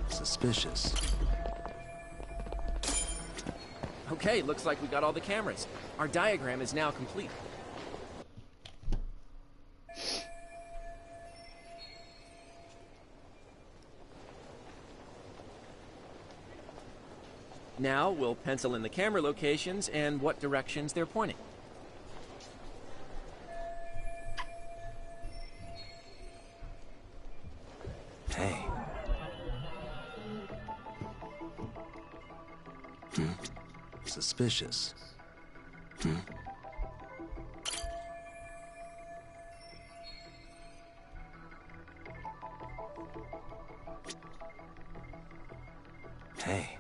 Suspicious. Okay, looks like we got all the cameras. Our diagram is now complete. Now we'll pencil in the camera locations and what directions they're pointing. Hey. Suspicious. Hey.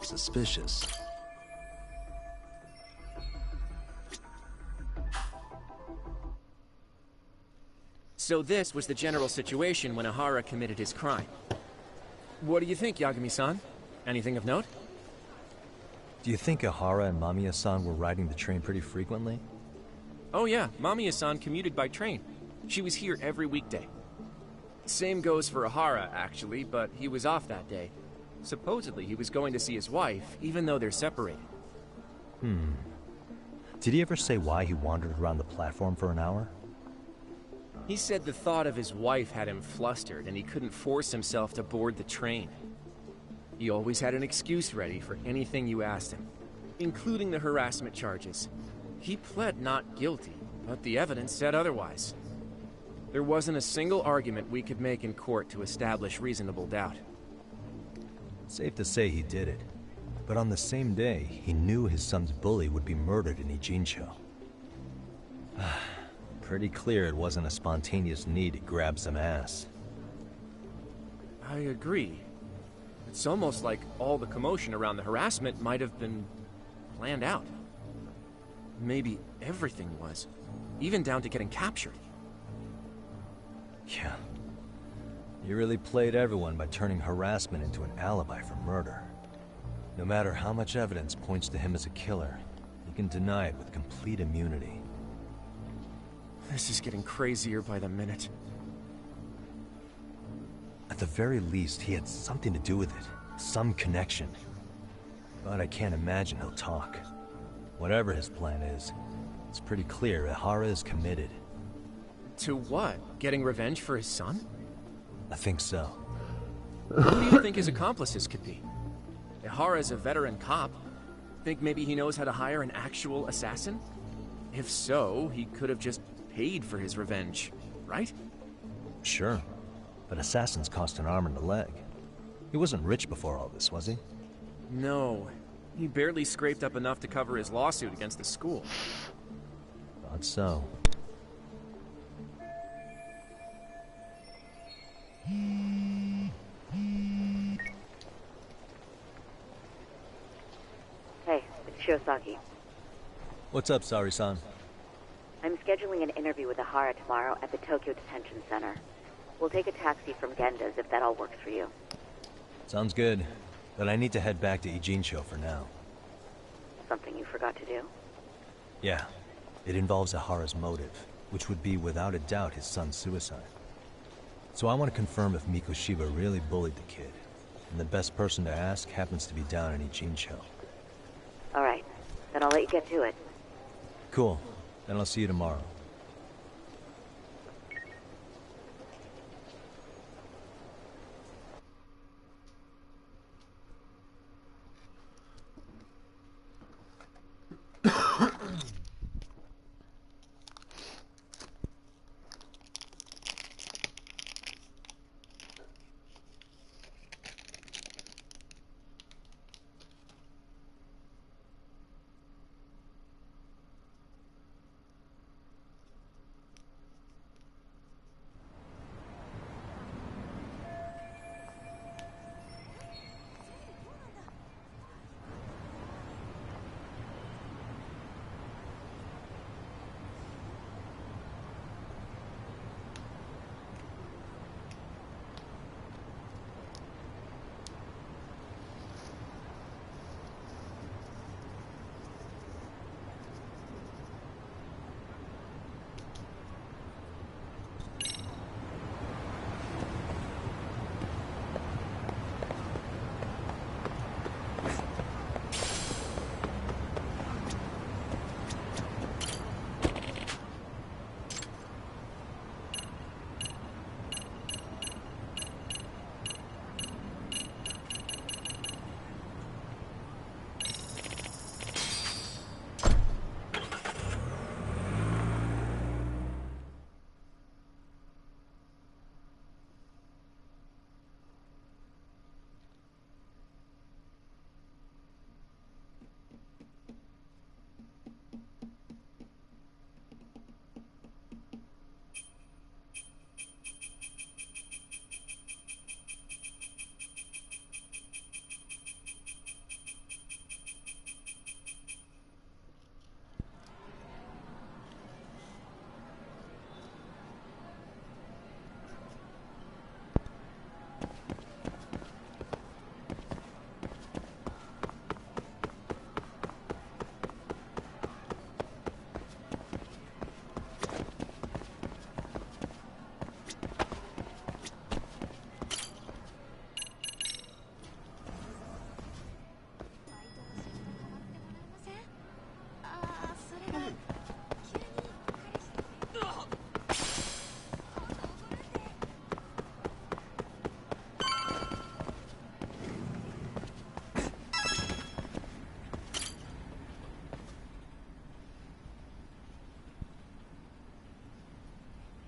Suspicious. So this was the general situation when Ihara committed his crime. What do you think, Yagami-san? Anything of note? Do you think Ihara and Mamiya-san were riding the train pretty frequently? Oh yeah, Mamiya-san commuted by train. She was here every weekday. Same goes for Ihara, actually, but he was off that day. Supposedly, he was going to see his wife, even though they're separated. Did he ever say why he wandered around the platform for an hour? He said the thought of his wife had him flustered, and he couldn't force himself to board the train. He always had an excuse ready for anything you asked him, including the harassment charges. He pled not guilty, but the evidence said otherwise. There wasn't a single argument we could make in court to establish reasonable doubt. Safe to say he did it. But on the same day, he knew his son's bully would be murdered in Ijincho. Pretty clear it wasn't a spontaneous need to grab some ass. I agree. It's almost like all the commotion around the harassment might have been planned out. Maybe everything was, even down to getting captured. Yeah. You really played everyone by turning harassment into an alibi for murder. No matter how much evidence points to him as a killer, you can deny it with complete immunity. This is getting crazier by the minute. At the very least, he had something to do with it. Some connection. But I can't imagine he'll talk. Whatever his plan is, it's pretty clear Ihara is committed. To what? Getting revenge for his son? I think so. Who do you think his accomplices could be? Ihara is a veteran cop. Think maybe he knows how to hire an actual assassin? If so, he could have just paid for his revenge, right? Sure. But assassins cost an arm and a leg. He wasn't rich before all this, was he? No. He barely scraped up enough to cover his lawsuit against the school. Thought so. Hey, it's Shiosaki. What's up, Sari-san? I'm scheduling an interview with Ihara tomorrow at the Tokyo Detention Center. We'll take a taxi from Genda's if that all works for you. Sounds good. But I need to head back to Ijincho for now. Something you forgot to do? Yeah. It involves Ihara's motive, which would be without a doubt his son's suicide. So I want to confirm if Mikoshiba really bullied the kid. And the best person to ask happens to be down in Ijincho. Alright, then I'll let you get to it. Cool. Then I'll see you tomorrow.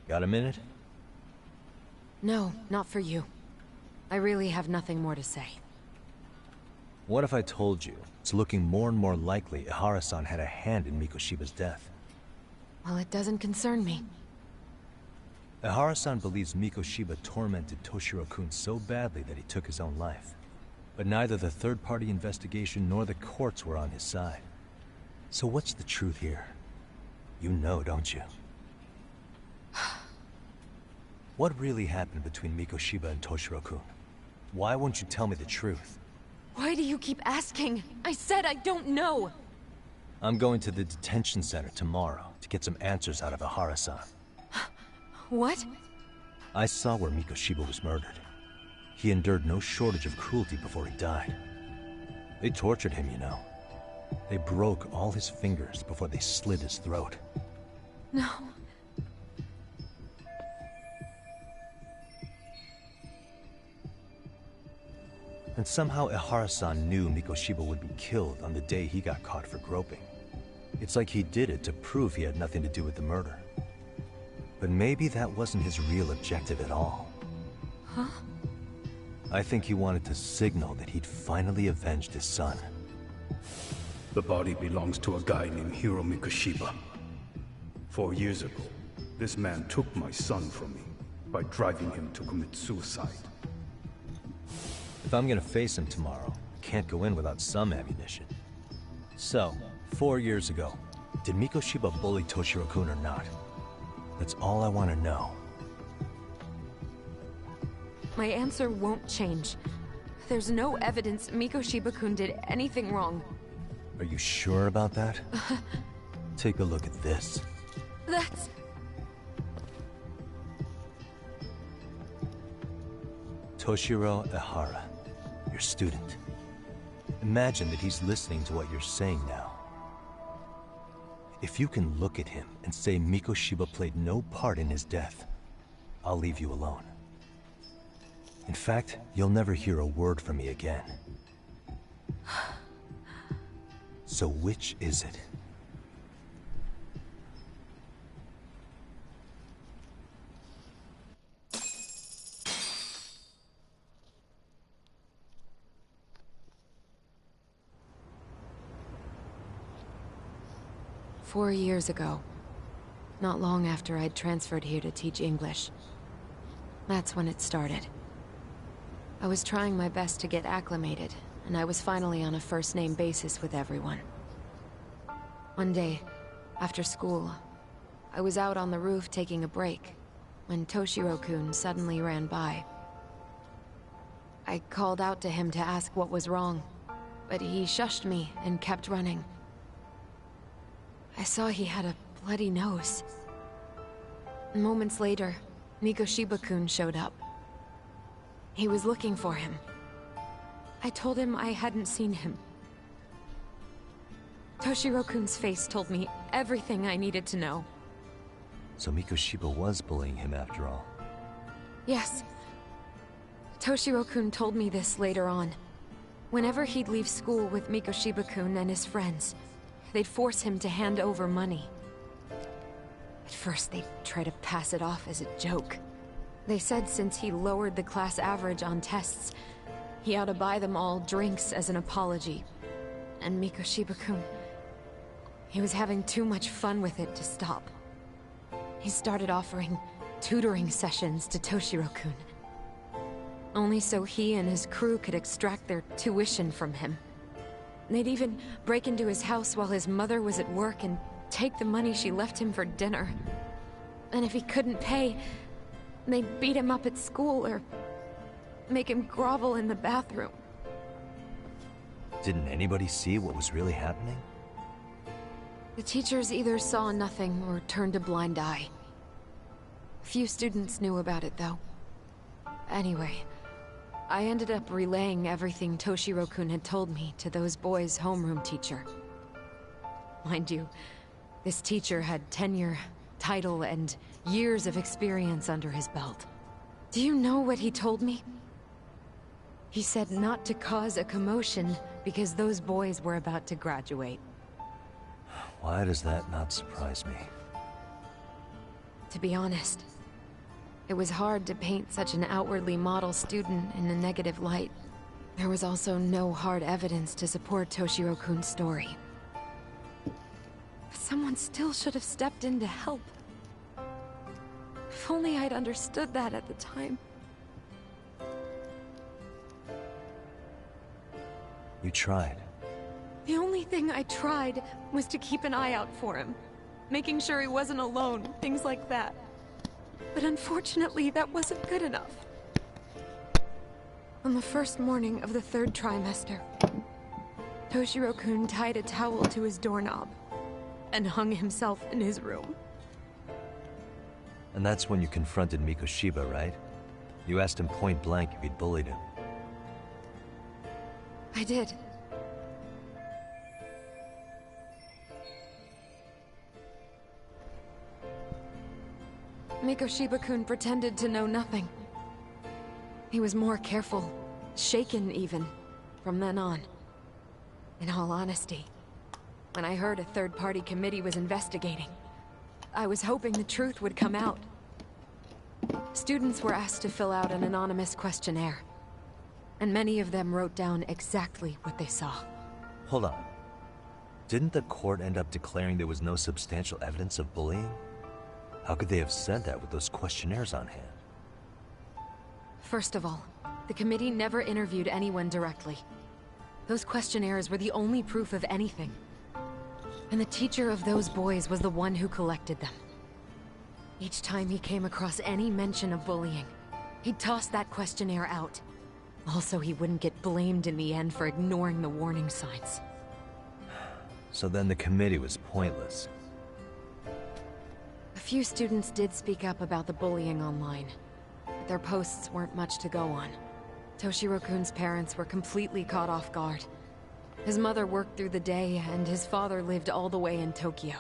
Got a minute? No, not for you. I really have nothing more to say. What if I told you it's looking more and more likely Ihara-san had a hand in Mikoshiba's death? Well, it doesn't concern me. Ihara-san believes Mikoshiba tormented Toshiro-kun so badly that he took his own life. But neither the third-party investigation nor the courts were on his side. So what's the truth here? You know, don't you? What really happened between Mikoshiba and Toshiro-kun? Why won't you tell me the truth? Why do you keep asking? I said I don't know! I'm going to the detention center tomorrow to get some answers out of Ihara-san. What? I saw where Mikoshiba was murdered. He endured no shortage of cruelty before he died. They tortured him, you know. They broke all his fingers before they slit his throat. No. And somehow Ihara-san knew Mikoshiba would be killed on the day he got caught for groping. It's like he did it to prove he had nothing to do with the murder. But maybe that wasn't his real objective at all. Huh? I think he wanted to signal that he'd finally avenged his son. The body belongs to a guy named Hiro Mikoshiba. 4 years ago, this man took my son from me by driving him to commit suicide. If I'm gonna face him tomorrow, I can't go in without some ammunition. So, 4 years ago, did Mikoshiba bully Toshiro-kun or not? That's all I want to know. My answer won't change. There's no evidence Mikoshiba-kun did anything wrong. Are you sure about that? Take a look at this. That's... Toshiro Ihara, your student. Imagine that he's listening to what you're saying now. If you can look at him and say Mikoshiba played no part in his death, I'll leave you alone. In fact, you'll never hear a word from me again. So which is it? "4 years ago, not long after I'd transferred here to teach English. That's when it started. I was trying my best to get acclimated, and I was finally on a first-name basis with everyone. One day, after school, I was out on the roof taking a break, when Toshiro-kun suddenly ran by. I called out to him to ask what was wrong, but he shushed me and kept running. I saw he had a bloody nose. Moments later, Mikoshiba-kun showed up. He was looking for him. I told him I hadn't seen him. Toshiro-kun's face told me everything I needed to know. So Mikoshiba was bullying him after all. Yes. Toshiro-kun told me this later on. Whenever he'd leave school with Mikoshiba-kun and his friends, they'd force him to hand over money. At first, they'd try to pass it off as a joke. They said since he lowered the class average on tests, he ought to buy them all drinks as an apology. And Mikoshiba-kun, he was having too much fun with it to stop. He started offering tutoring sessions to Toshiro-kun. Only so he and his crew could extract their tuition from him. They'd even break into his house while his mother was at work and take the money she left him for dinner. And if he couldn't pay, they'd beat him up at school or make him grovel in the bathroom. Didn't anybody see what was really happening? The teachers either saw nothing or turned a blind eye. Few students knew about it, though. Anyway, I ended up relaying everything Toshiro-kun had told me to those boys' homeroom teacher. Mind you, this teacher had tenure, title, and years of experience under his belt. Do you know what he told me? He said not to cause a commotion because those boys were about to graduate. Why does that not surprise me? To be honest, It was hard to paint such an outwardly model student in a negative light. There was also no hard evidence to support Toshiro-kun's story. But someone still should have stepped in to help. If only I'd understood that at the time. You tried. The only thing I tried was to keep an eye out for him. Making sure he wasn't alone, things like that. But unfortunately, that wasn't good enough. On the first morning of the 3rd trimester, Toshiro-kun tied a towel to his doorknob and hung himself in his room. And that's when you confronted Mikoshiba, right? You asked him point blank if he'd bullied him. I did. Mikoshiba-kun pretended to know nothing. He was more careful, shaken even, from then on. In all honesty, when I heard a third-party committee was investigating, I was hoping the truth would come out. Students were asked to fill out an anonymous questionnaire, and many of them wrote down exactly what they saw. Hold on. Didn't the court end up declaring there was no substantial evidence of bullying? How could they have said that with those questionnaires on hand? First of all, the committee never interviewed anyone directly. Those questionnaires were the only proof of anything. And the teacher of those boys was the one who collected them. Each time he came across any mention of bullying, he'd toss that questionnaire out. Also, he wouldn't get blamed in the end for ignoring the warning signs. So then the committee was pointless. A few students did speak up about the bullying online, but their posts weren't much to go on. Toshiro-kun's parents were completely caught off guard. His mother worked through the day, and his father lived all the way in Tokyo.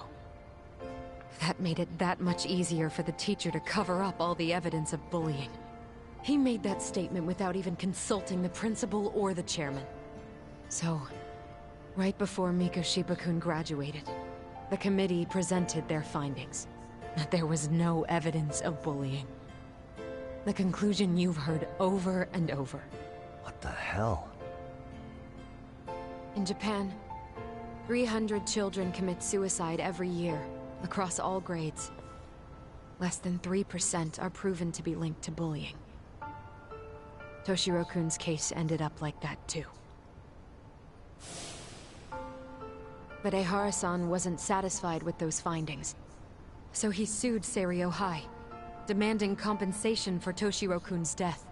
That made it that much easier for the teacher to cover up all the evidence of bullying. He made that statement without even consulting the principal or the chairman. So, right before Mikoshiba-kun graduated, the committee presented their findings. That there was no evidence of bullying. The conclusion you've heard over and over. What the hell? In Japan, 300 children commit suicide every year, across all grades. Less than 3% are proven to be linked to bullying. Toshiro-kun's case ended up like that too. But Ehara-san wasn't satisfied with those findings. So he sued Seiryo High, demanding compensation for Toshiro-kun's death.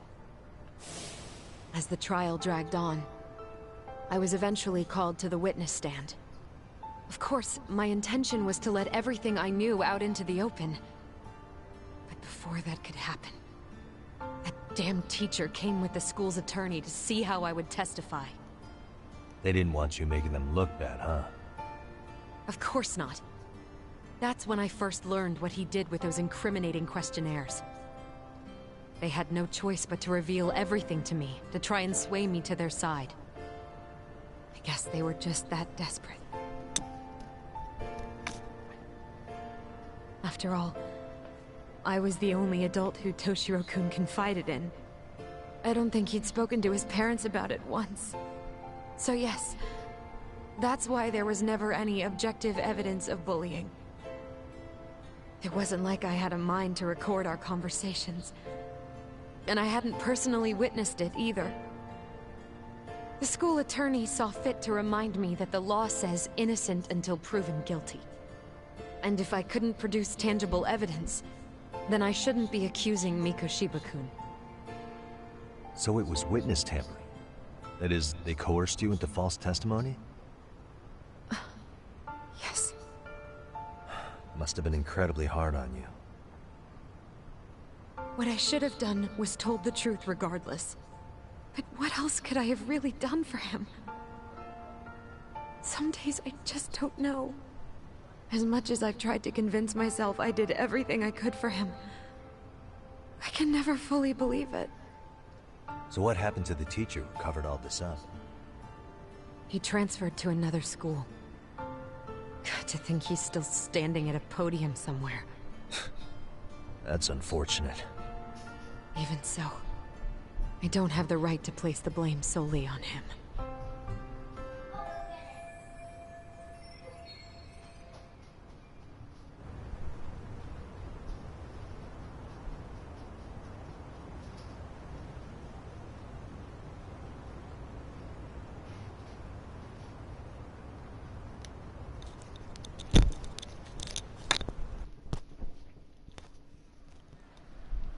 As the trial dragged on, I was eventually called to the witness stand. Of course, my intention was to let everything I knew out into the open. But before that could happen, that damn teacher came with the school's attorney to see how I would testify. They didn't want you making them look bad, huh? Of course not. That's when I first learned what he did with those incriminating questionnaires. They had no choice but to reveal everything to me, to try and sway me to their side. I guess they were just that desperate. After all, I was the only adult who Toshiro-kun confided in. I don't think he'd spoken to his parents about it once. So yes, that's why there was never any objective evidence of bullying. It wasn't like I had a mind to record our conversations. And I hadn't personally witnessed it either. The school attorney saw fit to remind me that the law says innocent until proven guilty. And if I couldn't produce tangible evidence, then I shouldn't be accusing Mikoshiba-kun. So it was witness tampering. That is, they coerced you into false testimony? Yes. Must have been incredibly hard on you. What I should have done was told the truth regardless. But what else could I have really done for him? Some days I just don't know. As much as I've tried to convince myself I did everything I could for him, I can never fully believe it. So what happened to the teacher who covered all this up? He transferred to another school. God, to think he's still standing at a podium somewhere. That's unfortunate. Even so, I don't have the right to place the blame solely on him.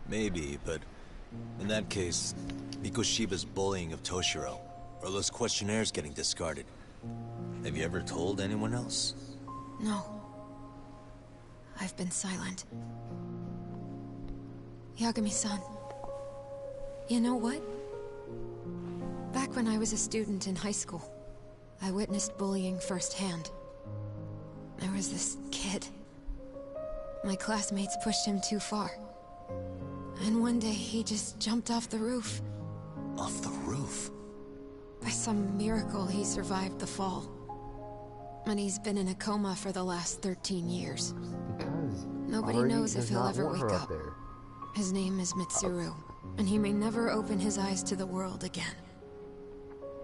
Maybe, but in that case, Mikoshiba's bullying of Toshiro, or those questionnaires getting discarded. Have you ever told anyone else? No. I've been silent. Yagami-san. You know what? Back when I was a student in high school, I witnessed bullying firsthand. There was this kid. My classmates pushed him too far. And one day he just jumped off the roof. Off the roof? By some miracle, he survived the fall. And he's been in a coma for the last 13 years. Nobody knows if he'll ever wake up. His name is Mitsuru, and he may never open his eyes to the world again.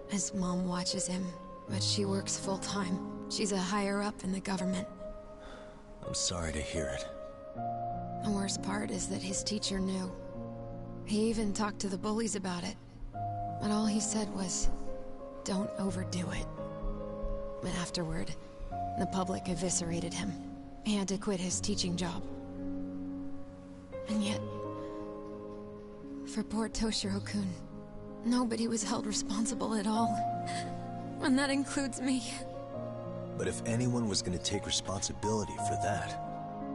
His mom watches him, but she works full-time. She's a higher-up in the government. I'm sorry to hear it. The worst part is that his teacher knew. He even talked to the bullies about it. But all he said was, don't overdo it. But afterward, the public eviscerated him. He had to quit his teaching job. And yet, for poor Toshiro-kun, nobody was held responsible at all. And that includes me. But if anyone was going to take responsibility for that,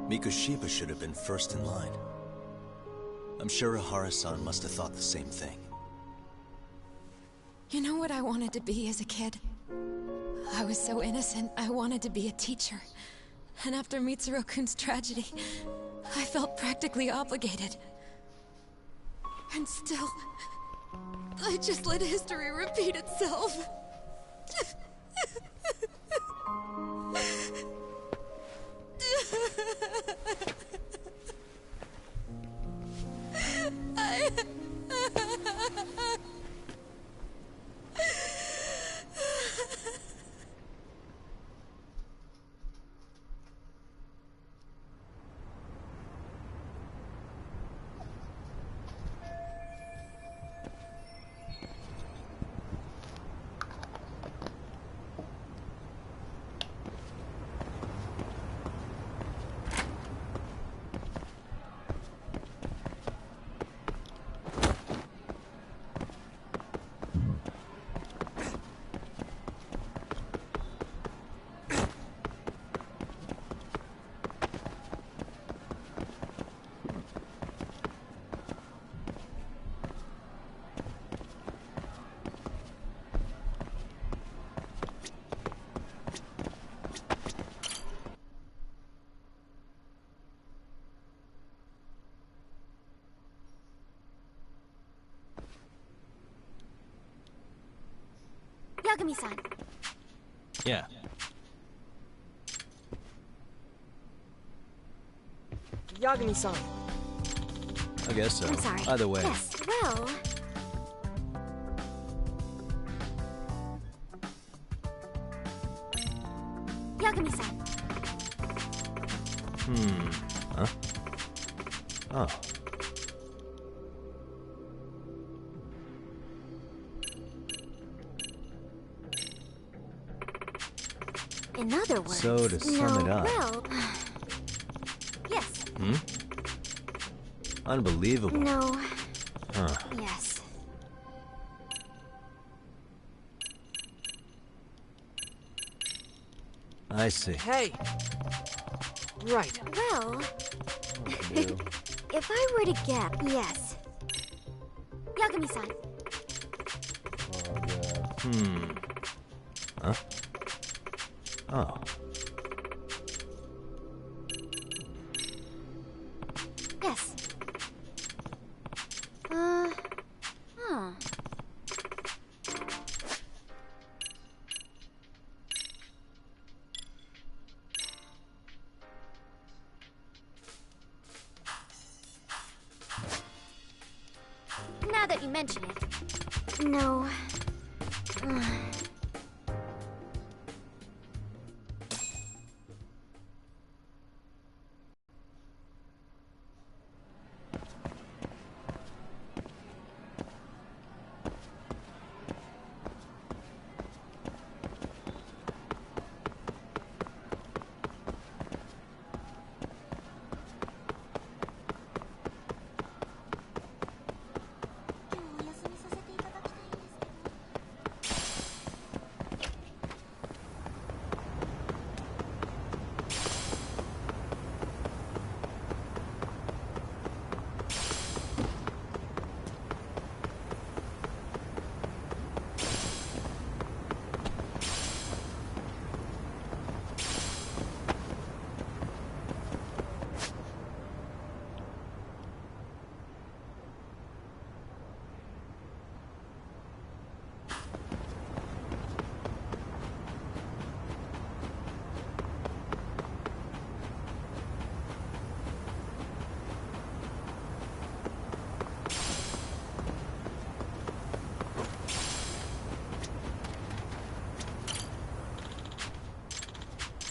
Mikoshiba should have been first in line. I'm sure Ihara-san must have thought the same thing. You know what I wanted to be as a kid? I was so innocent, I wanted to be a teacher. And after Mitsuru-kun's tragedy, I felt practically obligated. And still, I just let history repeat itself. Yagami-san. Yeah. Yagami-san. I guess so. I'm sorry. Either way. Yes, well... Yagami-san. Huh? Oh. In other words... So, to sum it up... well... yes. Unbelievable. No. Huh. Yes. I see. Hey! Right. Well... if I were to guess... yes. Yagami-san. Huh? Oh. Yes. Huh. that you mention it. No. Ugh.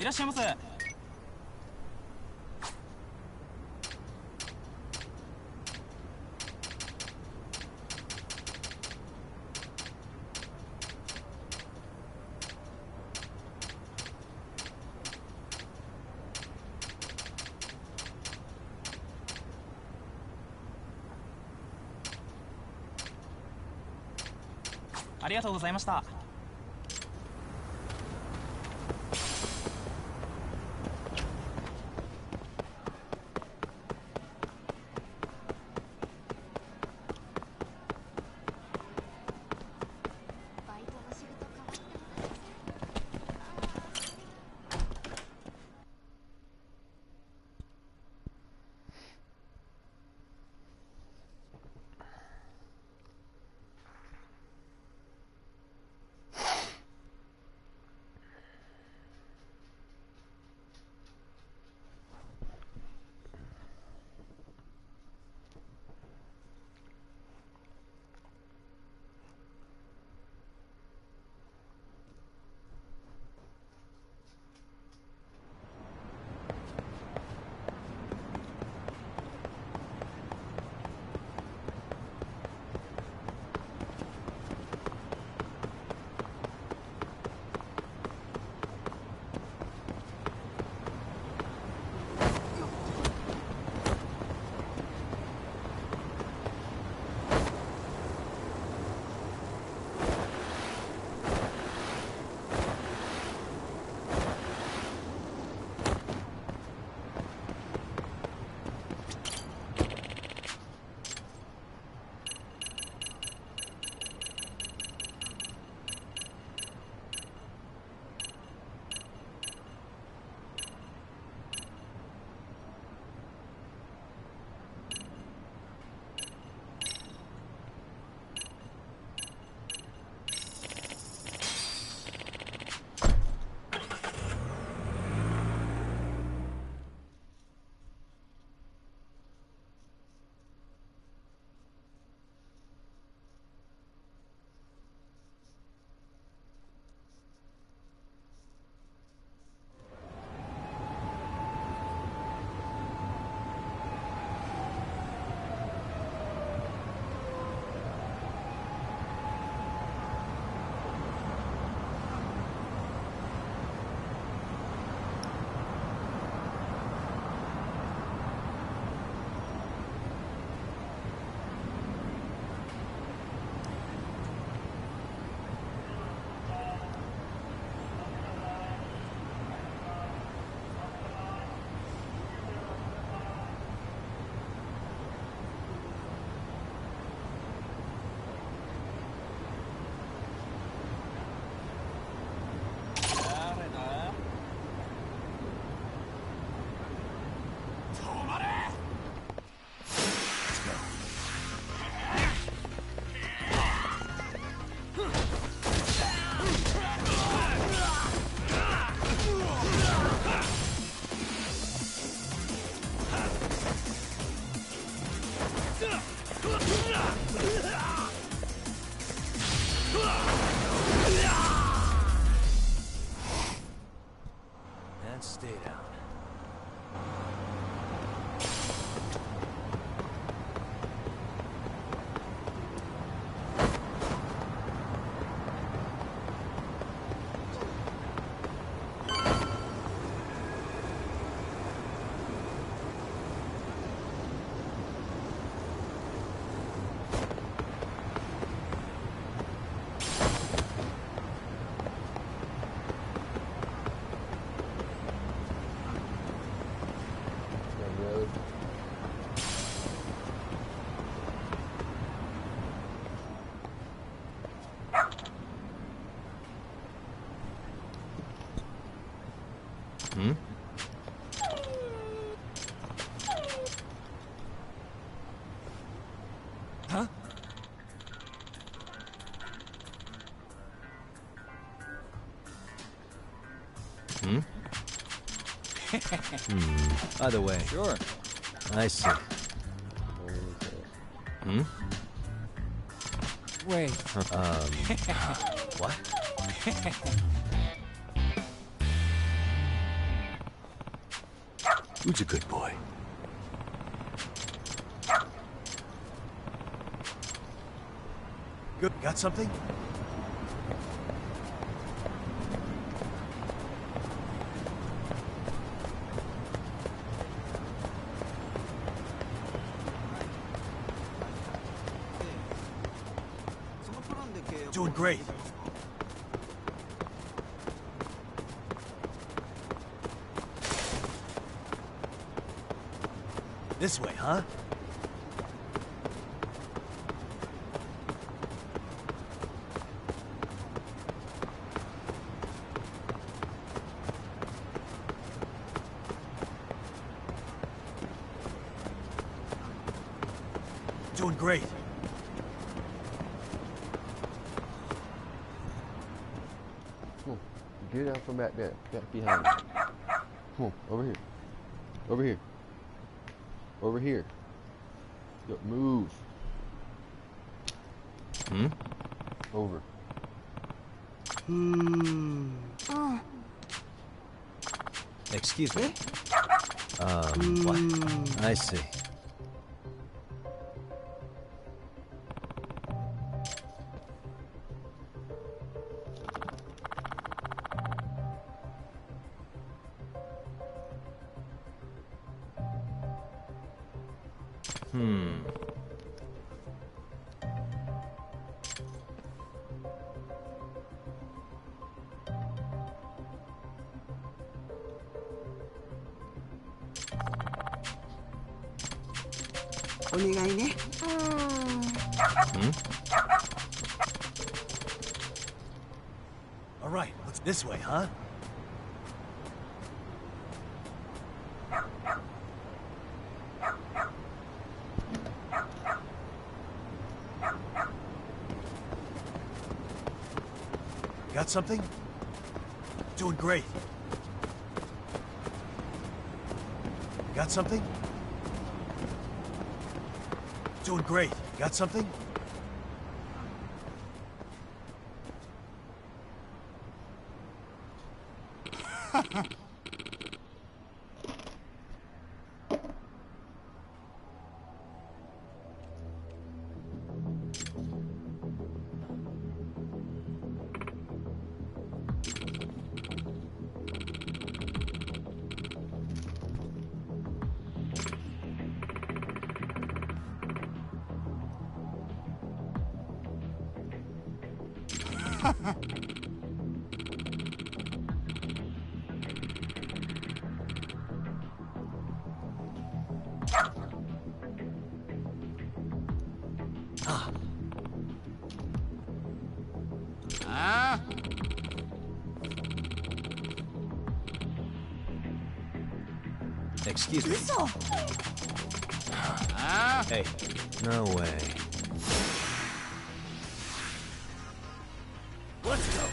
いらっしゃいませ。ありがとうございました。By the way. Sure. I see. Hmm? Wait. What? Who's a good boy? Good. Got something? Doing great. This way, huh? Doing great. Come on. Get out from back there. Back behind me. Come on. Over here. Over here. Over here. Yo, move. Hmm? Over. Oh. Excuse me. What? I see. All right, let's this way, huh? Got something? Doing great. Got something? Doing great. Got something? Excuse me. Hey, no way. Let's go.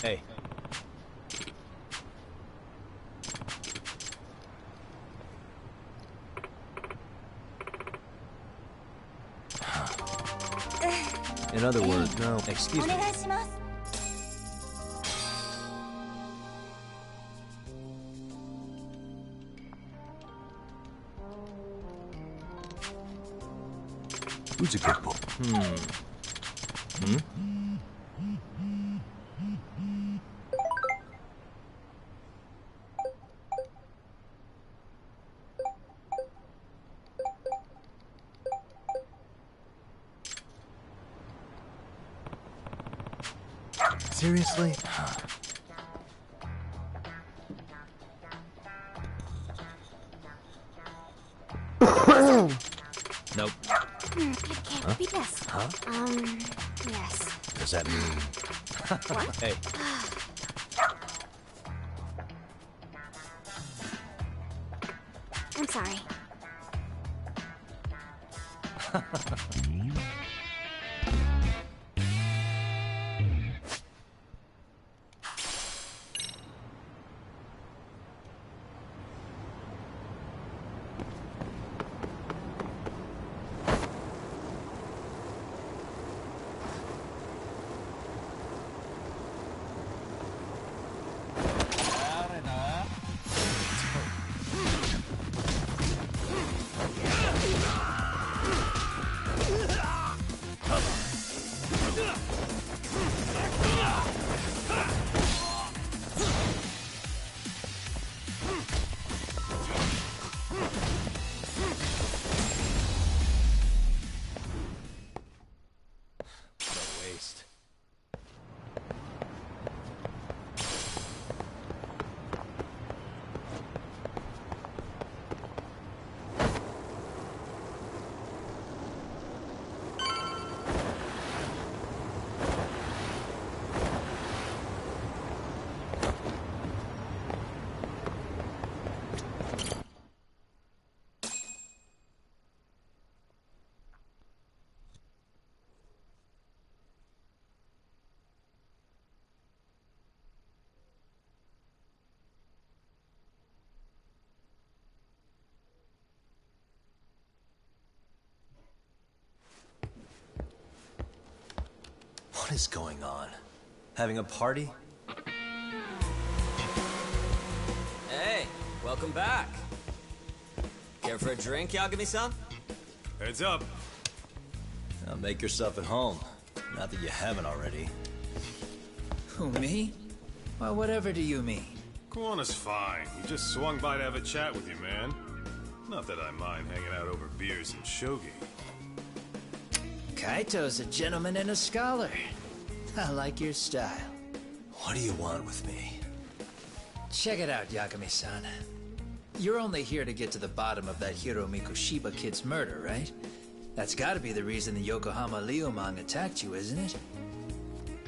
Hey. In other words, no, excuse me. Who's a good boy? Seriously? Nope. It can't be this. Huh? Yes. Does that mean... What? Hey. I'm sorry. What is going on? Having a party? Hey, welcome back. Care for a drink, Yagami-san? Heads up. Now make yourself at home. Not that you haven't already. Who, me? Well, whatever do you mean? Kuwana's fine. He just swung by to have a chat with you, man. Not that I mind hanging out over beers and shogi. Kaito's a gentleman and a scholar. I like your style. What do you want with me? Check it out, Yagami-san. You're only here to get to the bottom of that Hiro Mikoshiba kid's murder, right? That's gotta be the reason the Yokohama Leomang attacked you, isn't it?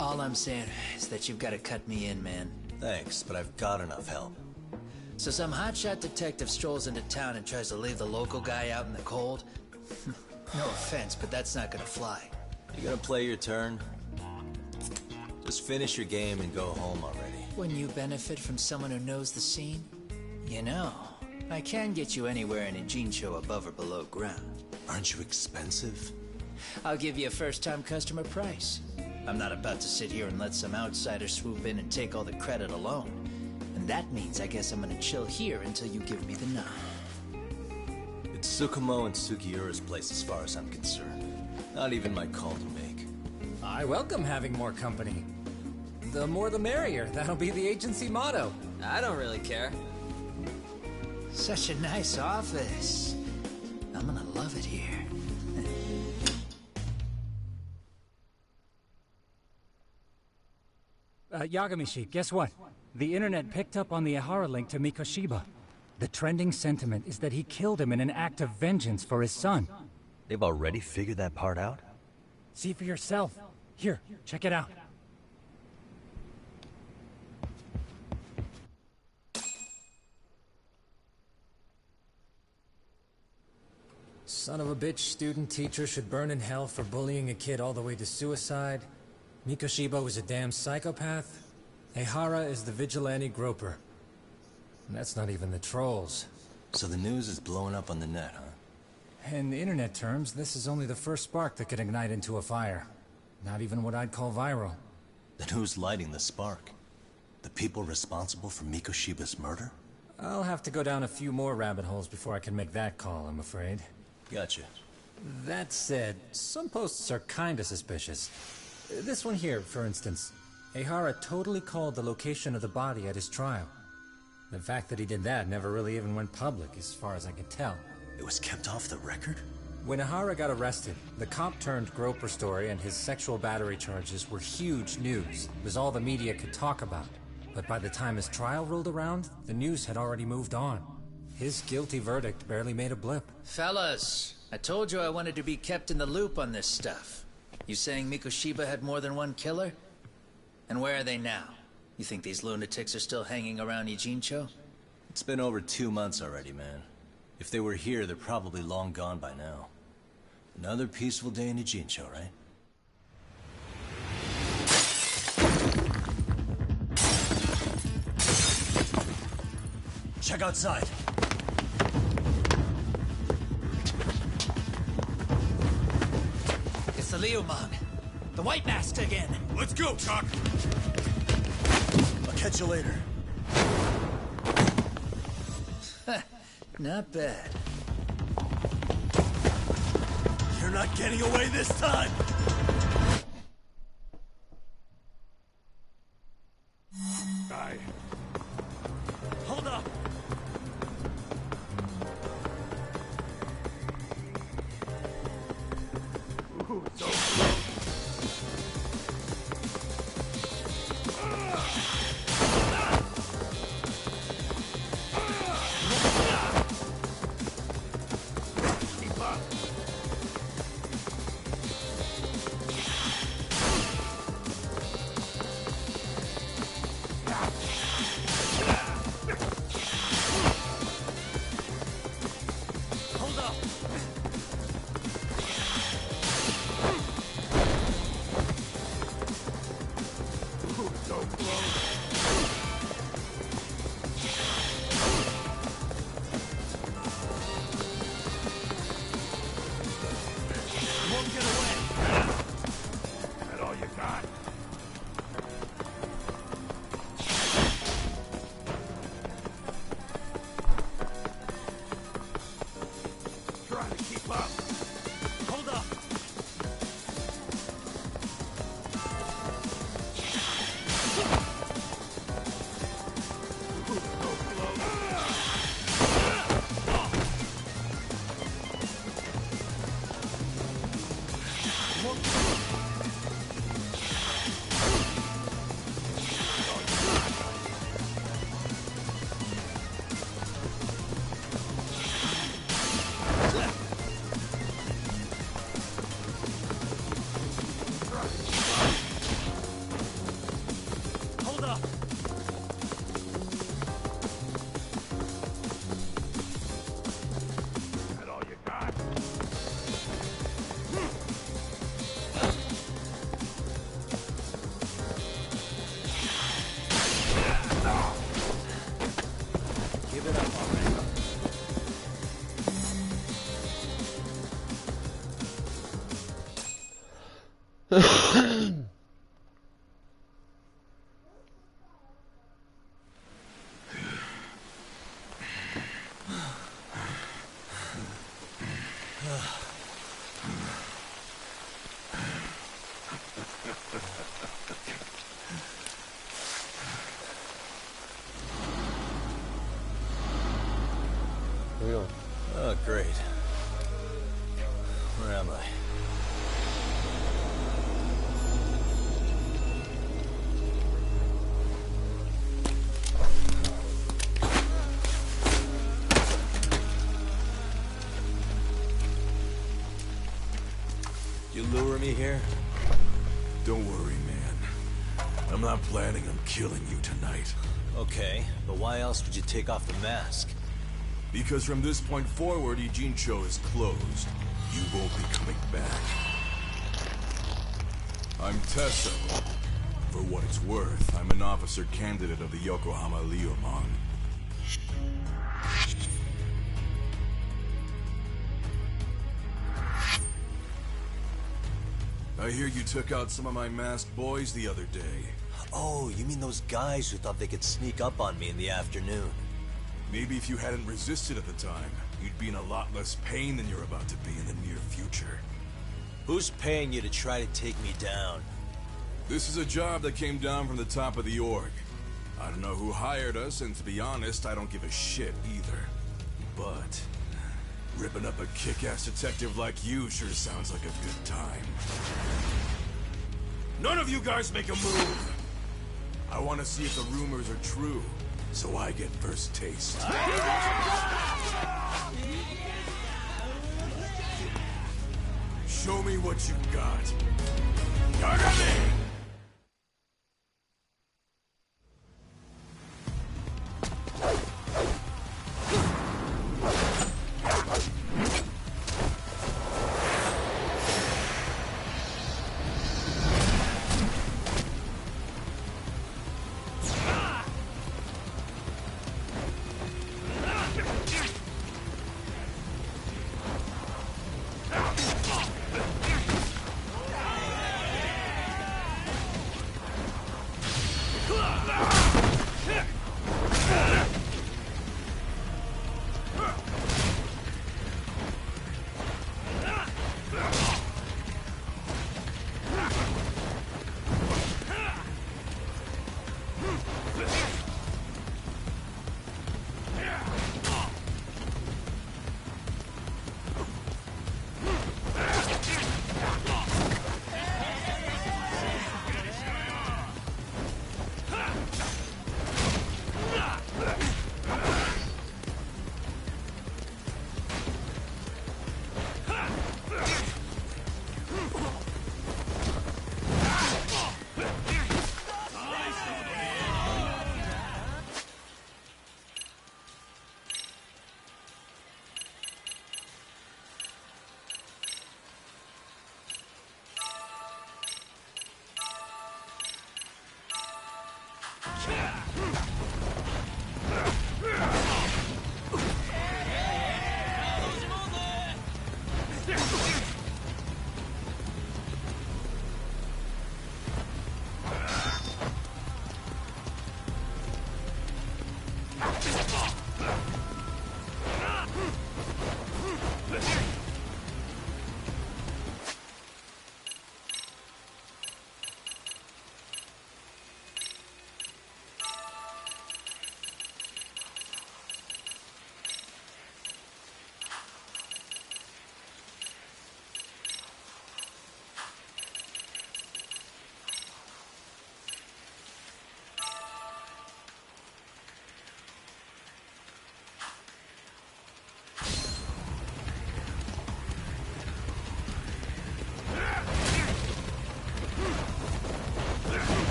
All I'm saying is that you've gotta cut me in, man. Thanks, but I've got enough help. So some hotshot detective strolls into town and tries to leave the local guy out in the cold? No offense, but that's not gonna fly. You gonna play your turn? Just finish your game and go home already. When you benefit from someone who knows the scene? You know, I can get you anywhere in a Jinsho above or below ground. Aren't you expensive? I'll give you a first-time customer price. I'm not about to sit here and let some outsider swoop in and take all the credit alone. And that means I guess I'm gonna chill here until you give me the nod. It's Tsukumo and Sugiura's place as far as I'm concerned. Not even my call to make. I welcome having more company. The more the merrier. That'll be the agency motto. I don't really care. Such a nice office. I'm gonna love it here. Yagami-shi, guess what? The internet picked up on the Ihara link to Mikoshiba. The trending sentiment is that he killed him in an act of vengeance for his son. They've already figured that part out? See for yourself. Here, check it out. Son of a bitch student teacher should burn in hell for bullying a kid all the way to suicide. Mikoshiba was a damn psychopath. Ihara is the vigilante groper. And that's not even the trolls. So the news is blowing up on the net, huh? In internet terms, this is only the first spark that could ignite into a fire. Not even what I'd call viral. Then who's lighting the spark? The people responsible for Mikoshiba's murder? I'll have to go down a few more rabbit holes before I can make that call, I'm afraid. Gotcha. That said, some posts are kinda suspicious. This one here, for instance. Ehara totally called the location of the body at his trial. The fact that he did that never really even went public, as far as I can tell. It was kept off the record? When Ehara got arrested, the cop-turned-groper story and his sexual battery charges were huge news. It was all the media could talk about. But by the time his trial rolled around, the news had already moved on. His guilty verdict barely made a blip. Fellas, I told you I wanted to be kept in the loop on this stuff. You saying Mikoshiba had more than one killer? And where are they now? You think these lunatics are still hanging around Ijincho? It's been over 2 months already, man. If they were here, they're probably long gone by now. Another peaceful day in Ijincho, right? Check outside. It's the Liumang. The White Mask again. Let's go, Chuck. I'll catch you later. Not bad. You're not getting away this time! Die. Hold up! Ooh, so close. Keep up. Hold up! Ooh, so close. You won't get away! Is that all you got? Trying to keep up. Hold up! Ooh, so close. Hold up! Is that all you got? Give it up already. Where you going? Oh, great. Where am I? You lure me here? Don't worry, man. I'm not planning on killing you tonight. Okay, but why else would you take off the mask? Because from this point forward, Ijincho is closed. You won't be coming back. I'm Tessa. For what it's worth, I'm an officer candidate of the Yokohama Liumang. I hear you took out some of my masked boys the other day. Oh, you mean those guys who thought they could sneak up on me in the afternoon? Maybe if you hadn't resisted at the time, you'd be in a lot less pain than you're about to be in the near future. Who's paying you to try to take me down? This is a job that came down from the top of the org. I don't know who hired us, and to be honest, I don't give a shit either. But ripping up a kick-ass detective like you sure sounds like a good time. None of you guys make a move! I want to see if the rumors are true, so I get first taste. Show me what you got. Yagami!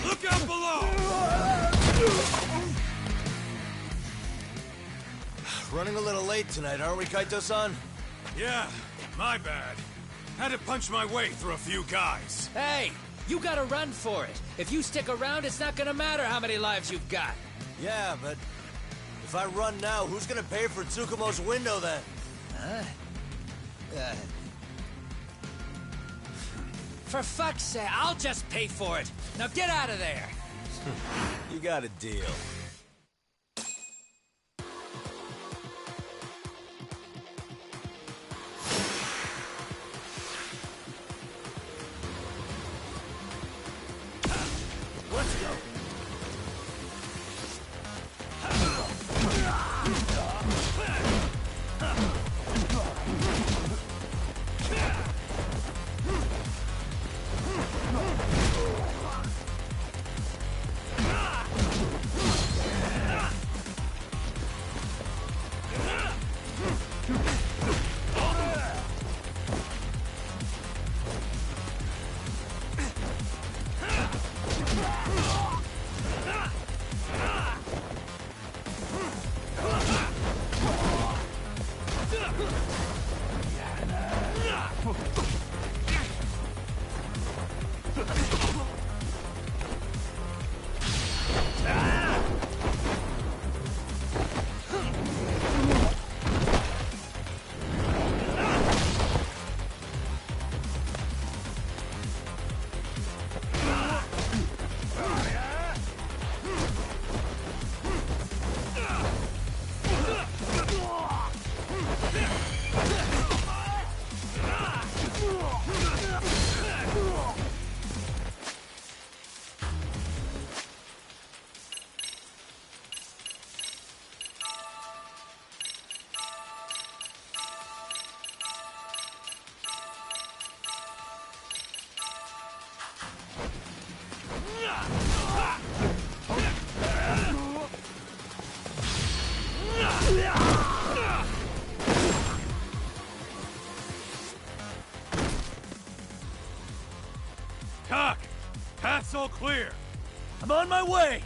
Look out below! Running a little late tonight, aren't we, Kaito-san? Yeah, my bad. Had to punch my way through a few guys. Hey, you gotta run for it. If you stick around, it's not gonna matter how many lives you've got. Yeah, but if I run now, who's gonna pay for Tsukumo's window then? Huh? For fuck's sake, I'll just pay for it. Now get out of there. You got a deal. Let's go. Talk! Path's all clear. I'm on my way!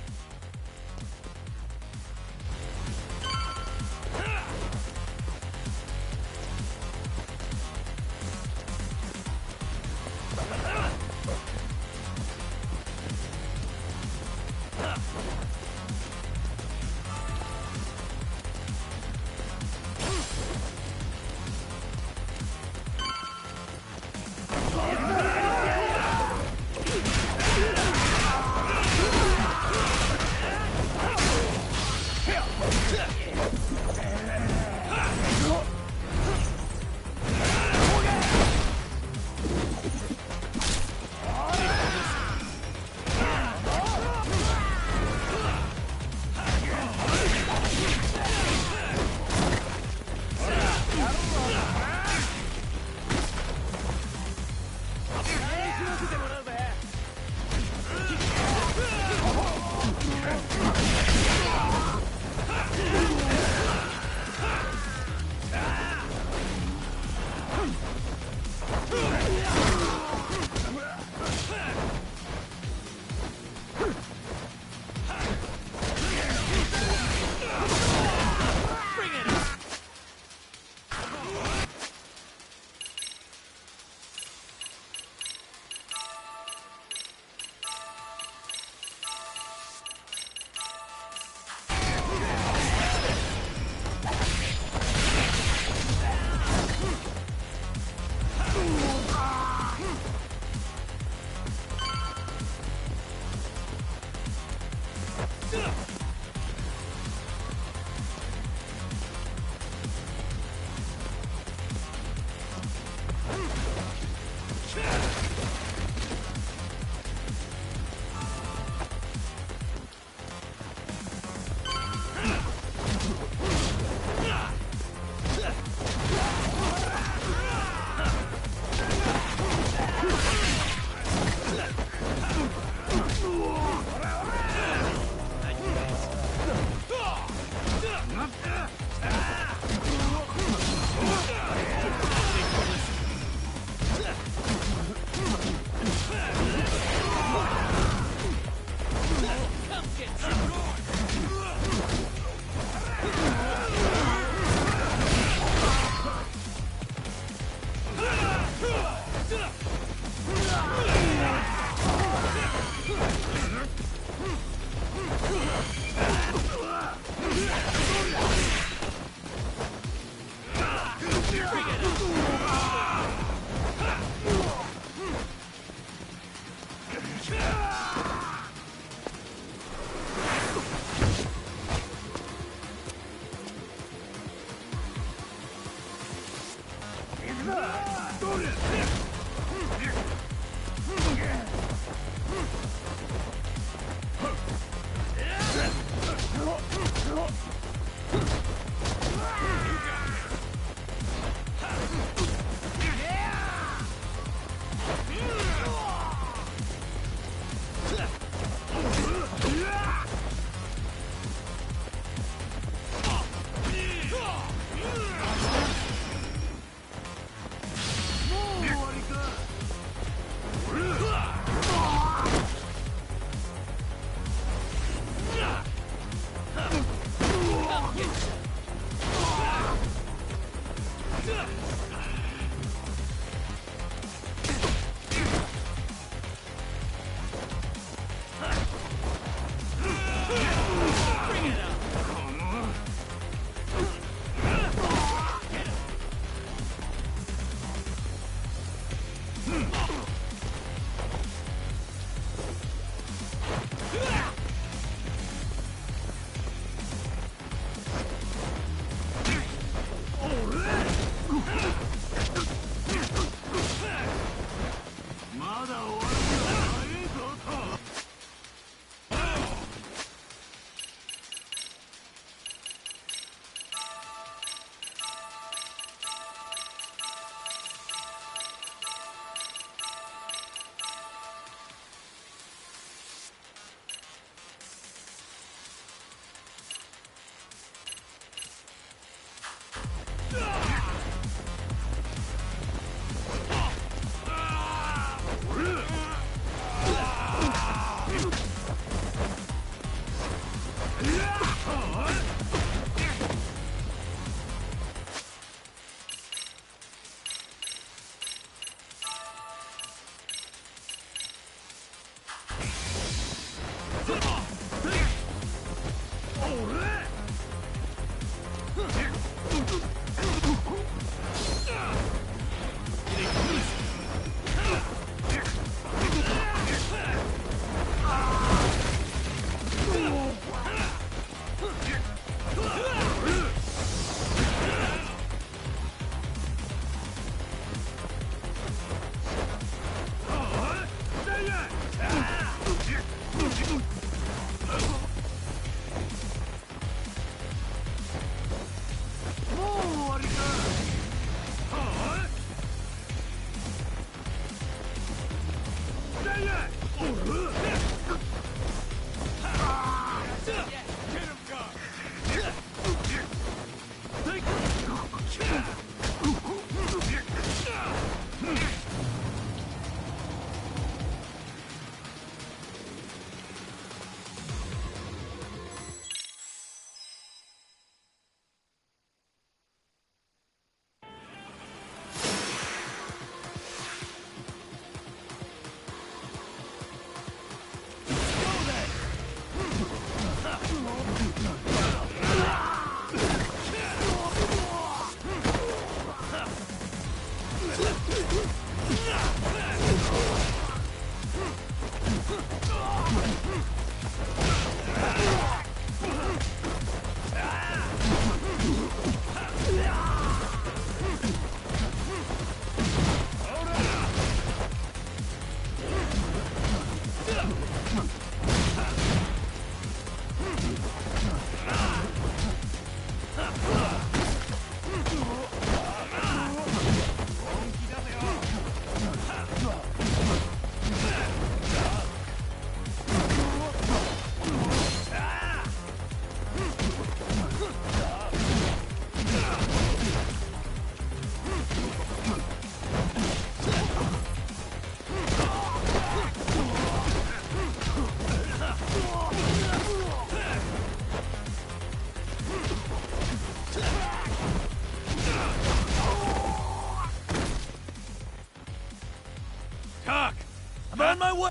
on my way!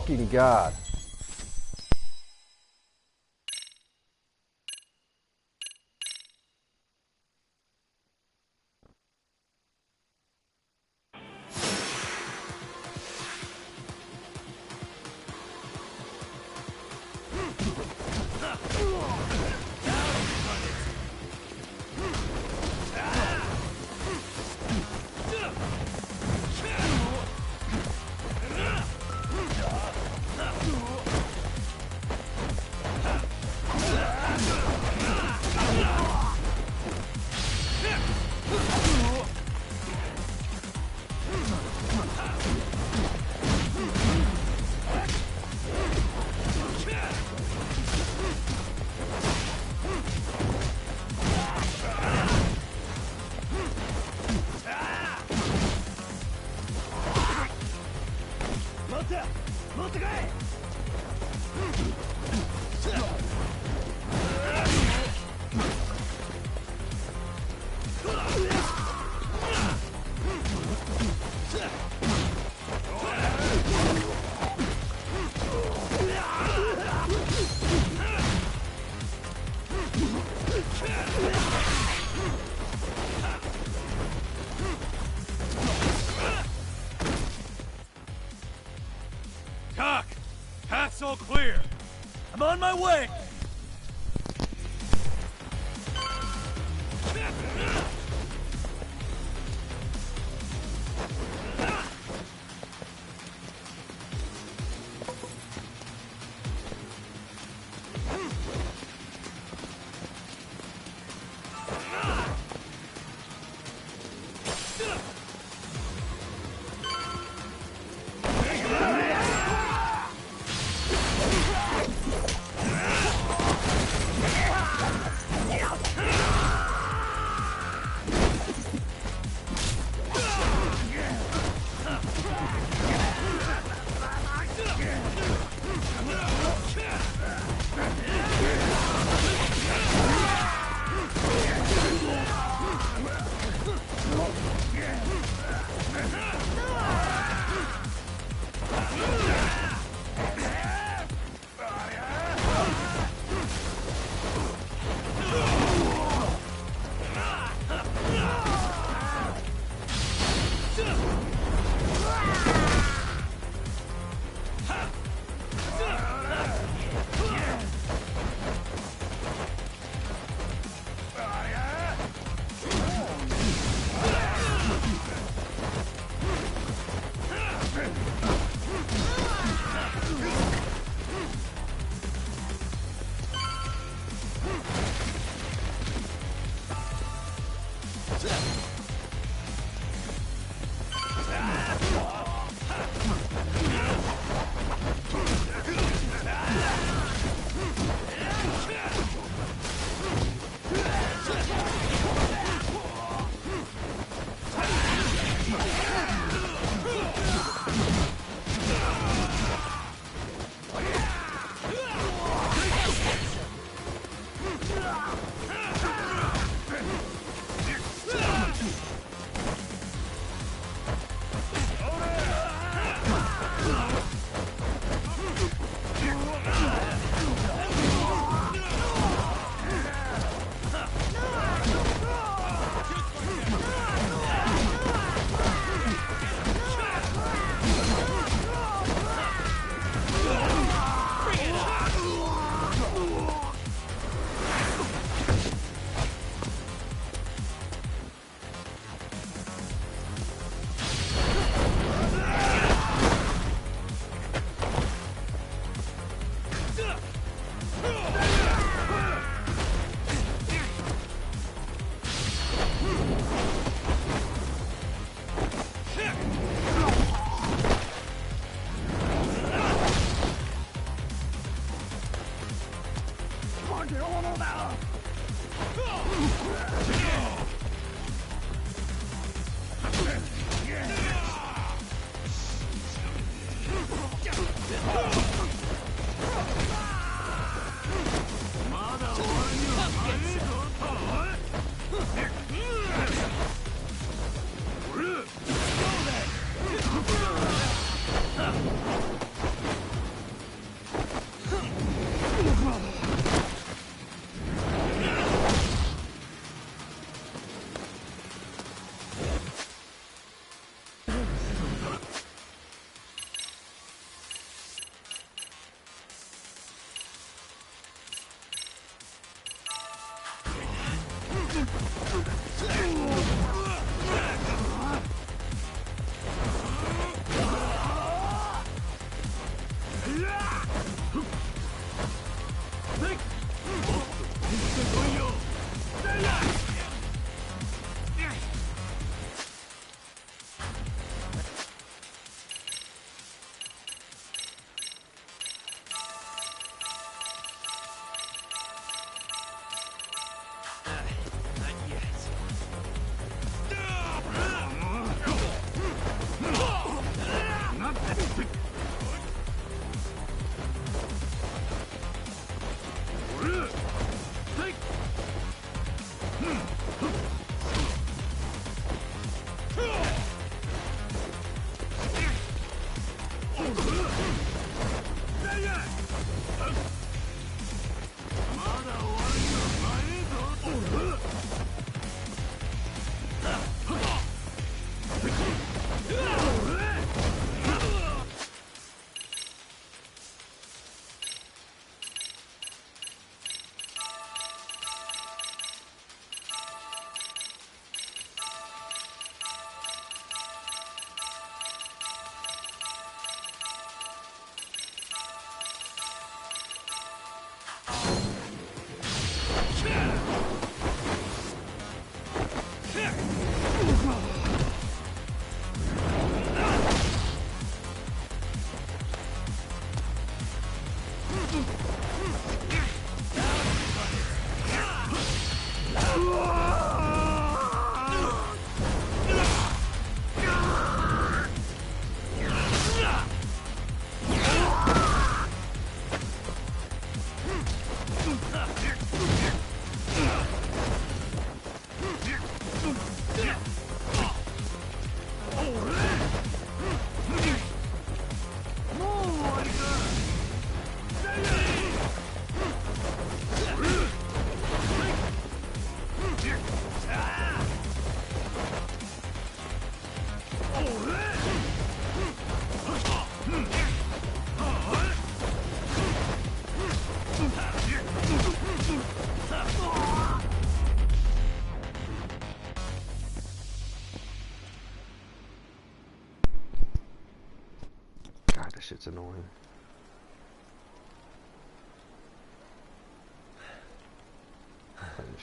fucking god. Doc! Path's all clear! I'm on my way!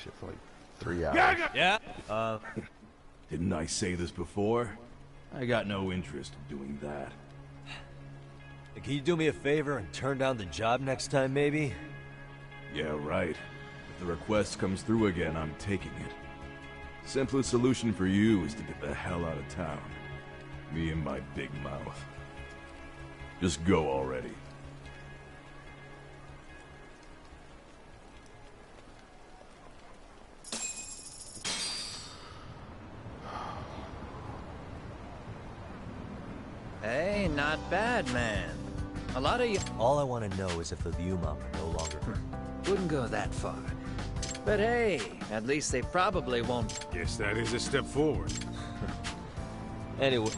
shit's like 3 hours. Yeah? Didn't I say this before? I got no interest in doing that. Can you do me a favor and turn down the job next time, maybe? Yeah, right. If the request comes through again, I'm taking it. Simplest solution for you is to get the hell out of town. Me and my big mouth. Just go already. Hey, not bad, man. A lot of you... All I want to know is if the Liumang are no longer... Wouldn't go that far. But hey, at least they probably won't... Guess that is a step forward. Anyway...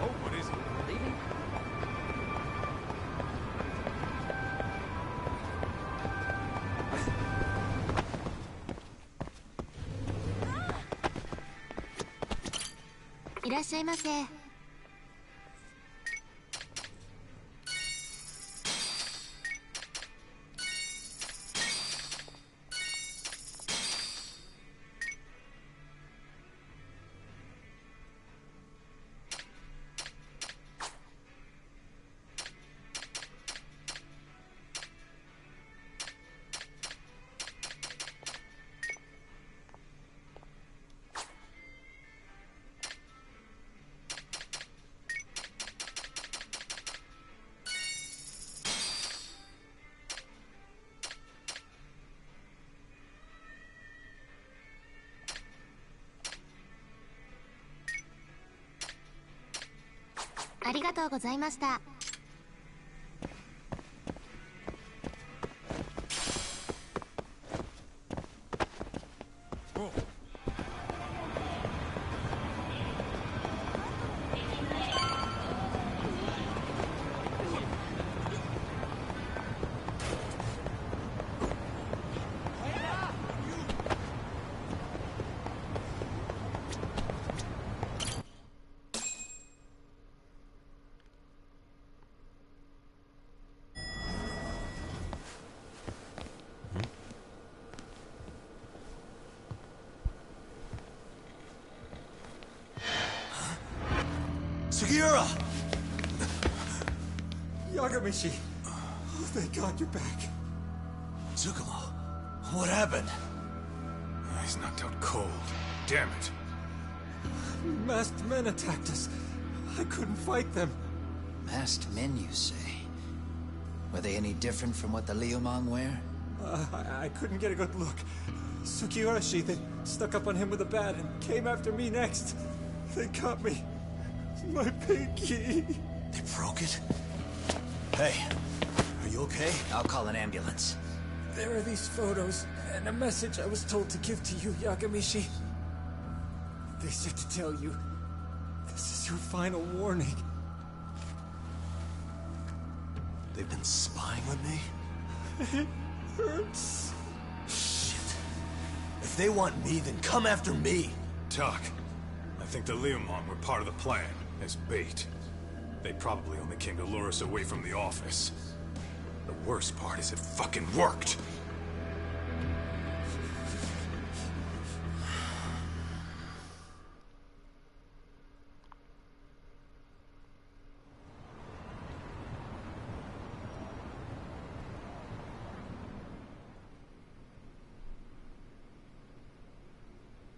Oh, what is it? Leaving? Sugiura! Yagamishi! Oh, thank God you're back. Tsukumo, what happened? He's knocked out cold. Damn it. Masked men attacked us. I couldn't fight them. Masked men, you say? Were they any different from what the Liumang wear? I couldn't get a good look. Sugiurashi, they stuck up on him with a bat and came after me next. They caught me. My pinky. They broke it? Hey, are you okay? I'll call an ambulance. There are these photos and a message I was told to give to you, Yagamishi. They said to tell you, this is your final warning. They've been spying on me? It hurts. Shit. If they want me, then come after me. Doc, I think the Liumang were part of the plan, as bait. They probably only came to lure us away from the office. The worst part is it fucking worked!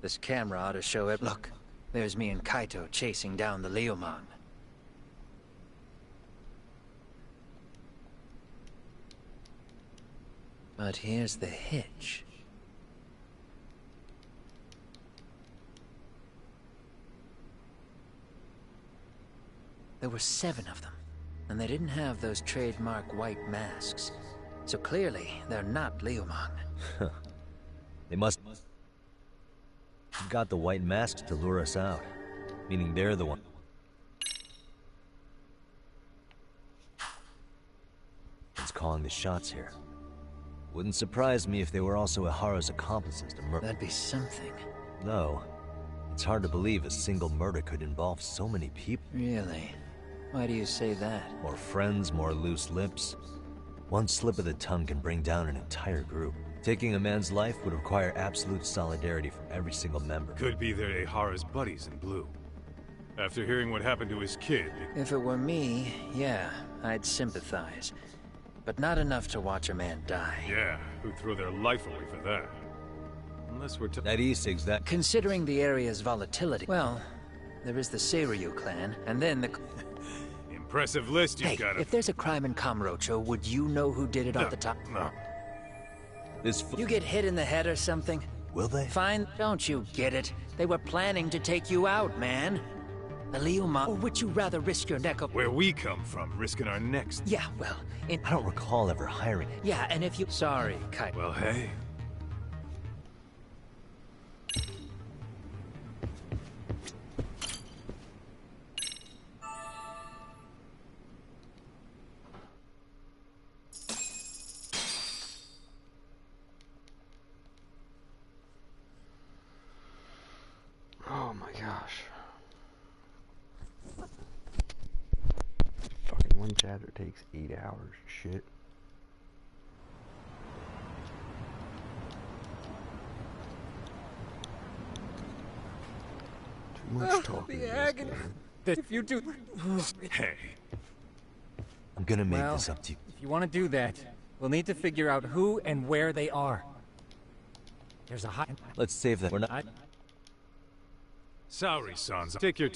This camera ought to show it. Look, there's me and Kaito chasing down the Liumang. But here's the hitch. There were 7 of them, and they didn't have those trademark white masks. So clearly, they're not Liumang. They must have got the white masks to lure us out, meaning they're the one. It's calling the shots here. Wouldn't surprise me if they were also Ihara's accomplices to murder. That'd be something. No. It's hard to believe a single murder could involve so many people. Really? Why do you say that? More friends, more loose lips. One slip of the tongue can bring down an entire group. Taking a man's life would require absolute solidarity from every single member. Could be they're Ehara's buddies in blue. After hearing what happened to his kid... If it were me, yeah, I'd sympathize. But not enough to watch a man die. Yeah, who'd throw their life away for that? Unless we're That Eastig's that... Considering the area's volatility... Well, there is the Seiryu clan, and then the... Impressive list you've got. If there's a crime in Kamurocho, would you know who did it off the top? No. You get hit in the head or something? Will they? Fine, don't you get it? They were planning to take you out, man. The Liuma, or would you rather risk your neck up? Where we come from, risking our necks. Yeah, well, I don't recall ever hiring it. Yeah, and if you... Sorry, Kai. Well, hey. Oh my gosh. Fucking one chapter takes 8 hours. Shit. Too much talking. The agony. If you do... Hey. I'm gonna make this up to you. If you want to do that, we'll need to figure out who and where they are. There's a hot... Let's save that. We're not... Sorry, sons. Take your...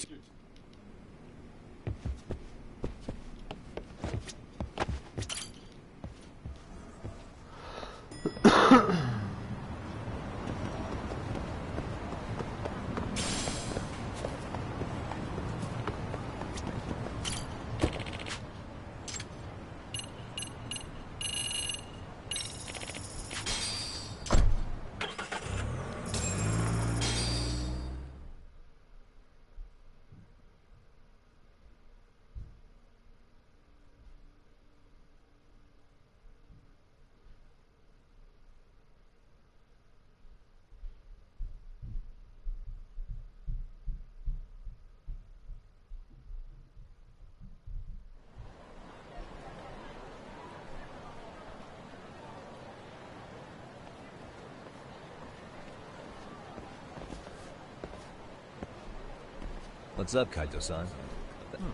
What's up, Kaito-san?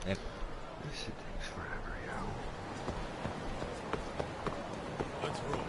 This shit takes forever, yo. Let's roll.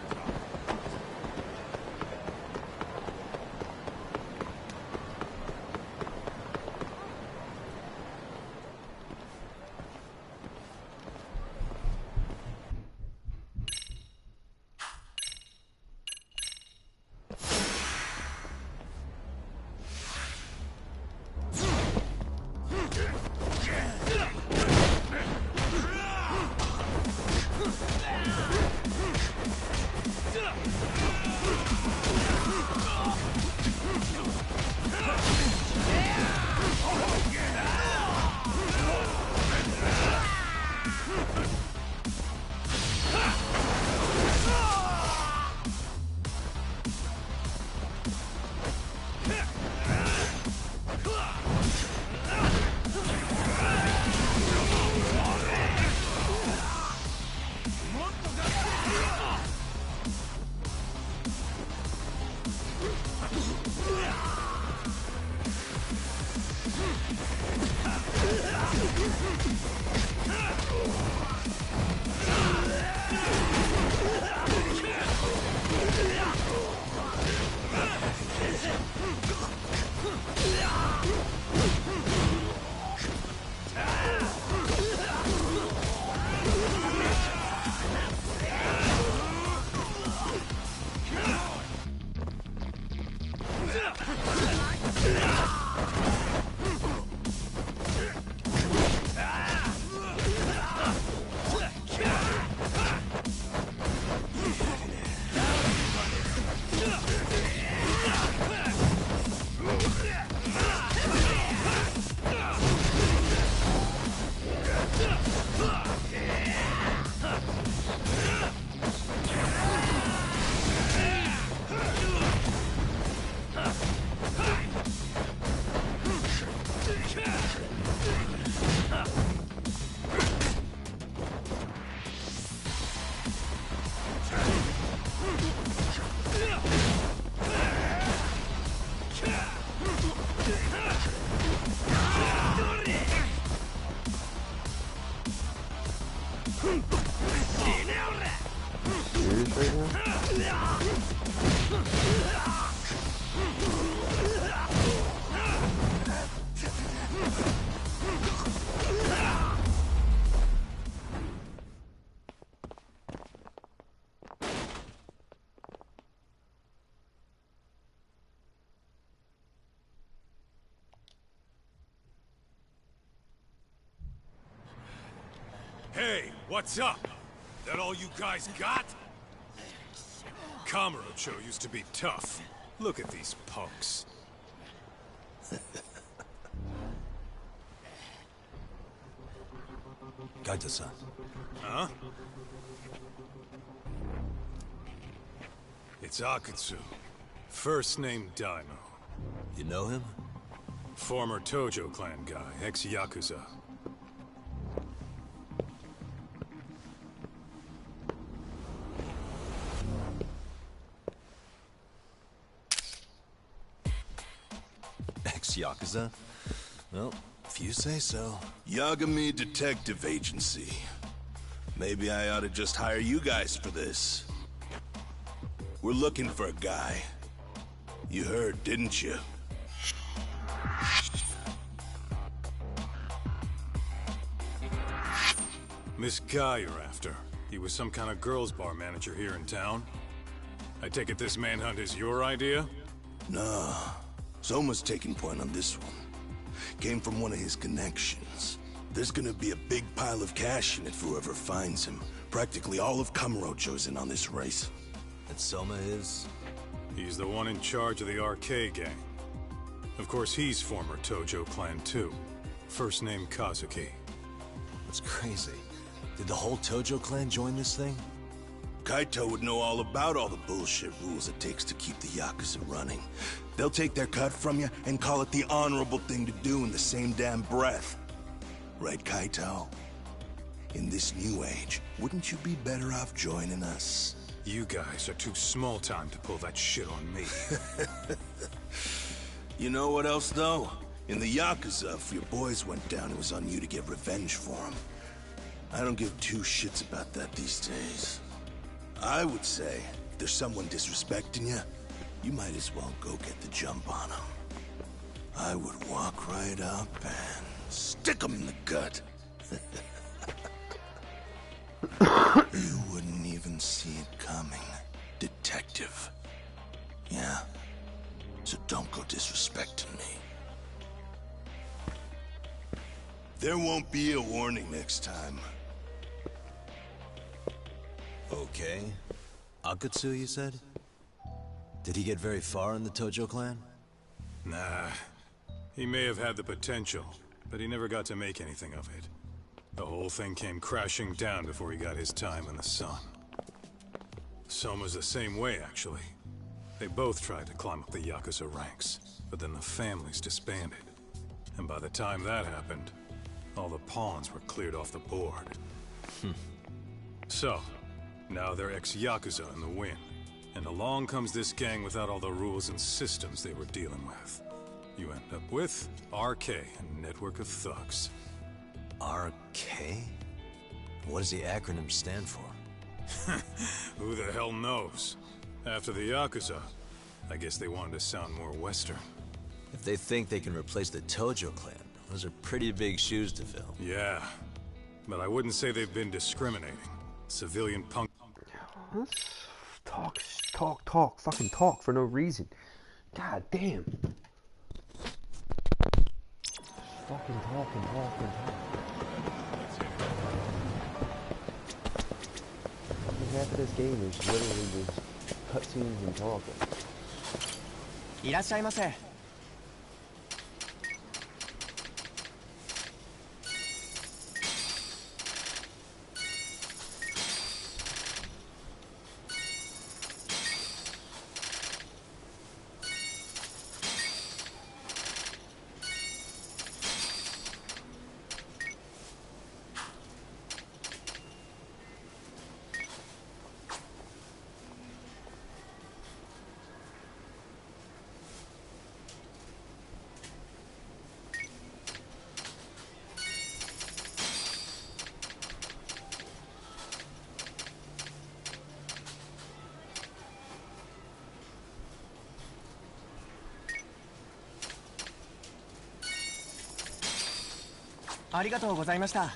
Hey, what's up? That all you guys got? Kamurocho used to be tough. Look at these punks. Kaito-san. Huh? It's Akutsu. First name Daimo. You know him? Former Tojo clan guy, ex-Yakuza. Ex-Yakuza? Well, if you say so. Yagami Detective Agency. Maybe I ought to just hire you guys for this. We're looking for a guy. You heard, didn't you? This guy you're after. He was some kind of girls' bar manager here in town. I take it this manhunt is your idea? Nah. Soma's taking point on this one. Came from one of his connections. There's gonna be a big pile of cash in it for whoever finds him. Practically all of Kamurocho's in on this race. And Soma is? He's the one in charge of the RK gang. Of course, he's former Tojo clan too. First name Kazuki. That's crazy. Did the whole Tojo clan join this thing? Kaito would know all about all the bullshit rules it takes to keep the Yakuza running. They'll take their cut from you and call it the honorable thing to do in the same damn breath. Right, Kaito? In this new age, wouldn't you be better off joining us? You guys are too small time to pull that shit on me. You know what else, though? In the Yakuza, if your boys went down, it was on you to get revenge for them. I don't give two shits about that these days. I would say, if there's someone disrespecting you, you might as well go get the jump on them. I would walk right up and stick them in the gut. You wouldn't even see it coming, detective. Yeah? So don't go disrespecting me. There won't be a warning next time. Okay. Akutsu, you said? Did he get very far in the Tojo clan? Nah. He may have had the potential, but he never got to make anything of it. The whole thing came crashing down before he got his time in the sun. Soma's the same way, actually. They both tried to climb up the Yakuza ranks, but then the families disbanded. And by the time that happened, all the pawns were cleared off the board. So, now they're ex-Yakuza in the win. And along comes this gang without all the rules and systems they were dealing with. You end up with RK, a network of thugs. RK? What does the acronym stand for? Who the hell knows? After the Yakuza, I guess they wanted to sound more Western. If they think they can replace the Tojo clan, those are pretty big shoes to fill. Yeah, but I wouldn't say they've been discriminating. Civilian punk... Talk, fucking talk for no reason. God damn. Fucking talk. Half of this game is literally just cutscenes and talking. いらっしゃいませ。ありがとうございました。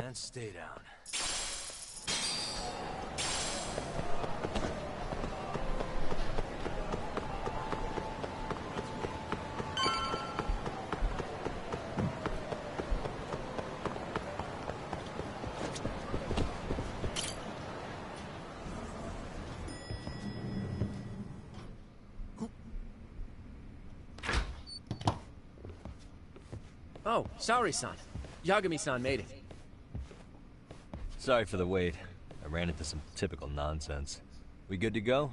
And stay down. Oh, Saori-san. Yagami-san made it. Sorry for the wait. I ran into some typical nonsense. We good to go?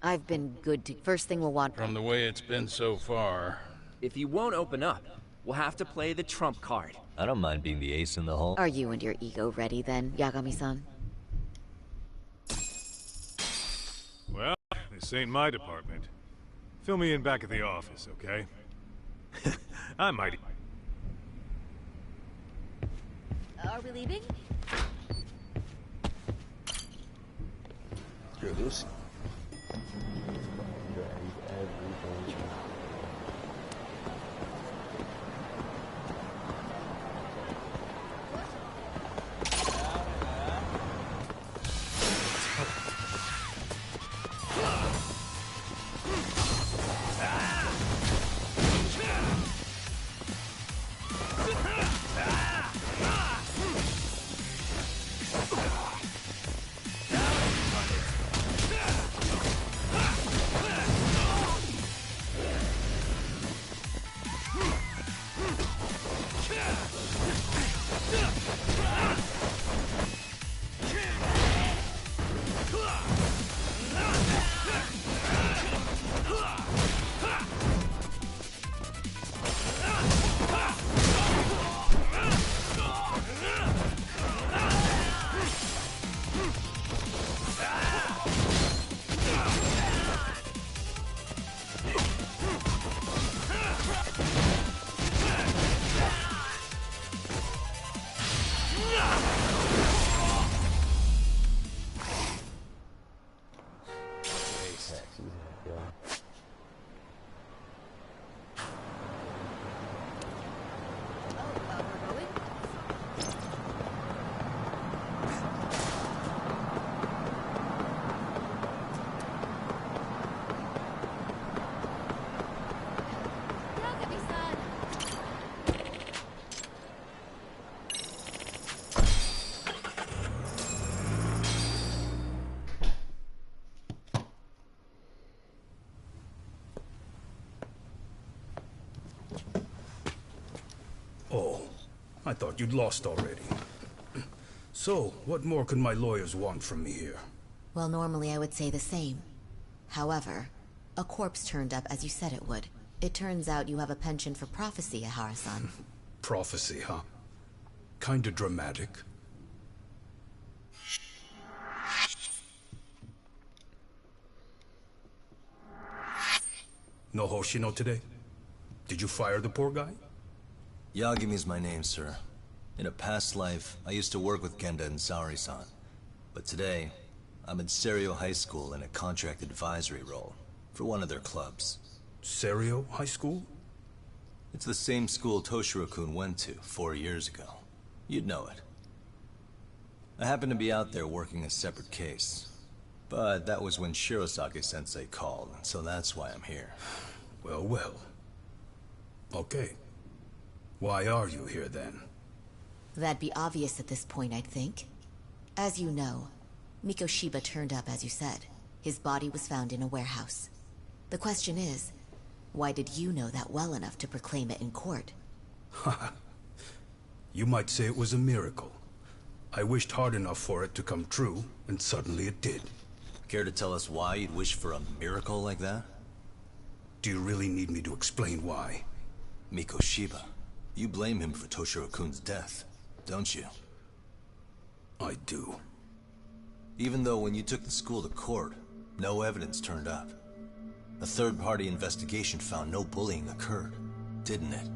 I've been good to... First thing we'll want... From the way it's been so far... If you won't open up, we'll have to play the trump card. I don't mind being the ace in the hole. Are you and your ego ready then, Yagami-san? Well, this ain't my department. Fill me in back at the office, okay? I might... Are we leaving? Here, Lucy. Oh, I thought you'd lost already. So, what more could my lawyers want from me here? Well, normally I would say the same. However, a corpse turned up as you said it would. It turns out you have a penchant for prophecy, Ahara-san. Prophecy, huh? Kinda dramatic. No Hoshino today? Did you fire the poor guy? Yagami's my name, sir. In a past life, I used to work with Genda and Saori-san. But today, I'm at Serio High School in a contract advisory role for one of their clubs. Serio High School? It's the same school Toshiro-kun went to 4 years ago. You'd know it. I happened to be out there working a separate case. But that was when Shirosake-sensei called, so that's why I'm here. Well, well. Okay. Why are you here then? That'd be obvious at this point, I'd think. As you know, Mikoshiba turned up as you said. His body was found in a warehouse. The question is, why did you know that well enough to proclaim it in court? Haha. You might say it was a miracle. I wished hard enough for it to come true, and suddenly it did. Care to tell us why you'd wish for a miracle like that? Do you really need me to explain why? Mikoshiba. You blame him for Toshiro-kun's death, don't you? I do. Even though when you took the school to court, no evidence turned up. A third-party investigation found no bullying occurred, didn't it?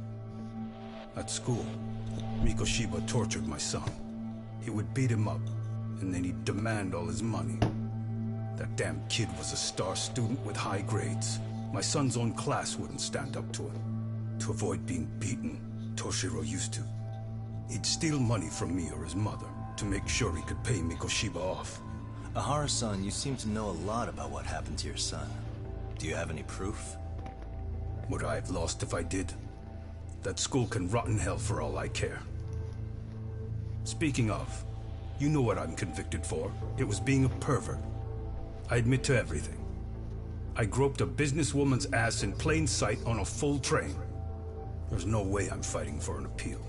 At school, Mikoshiba tortured my son. He would beat him up, and then he'd demand all his money. That damn kid was a star student with high grades. My son's own class wouldn't stand up to him. To avoid being beaten, Toshiro used to. He'd steal money from me or his mother to make sure he could pay Mikoshiba off. Ahara-san, you seem to know a lot about what happened to your son. Do you have any proof? Would I have lost if I did? That school can rot in hell for all I care. Speaking of, you know what I'm convicted for. It was being a pervert. I admit to everything. I groped a businesswoman's ass in plain sight on a full train. There's no way I'm fighting for an appeal.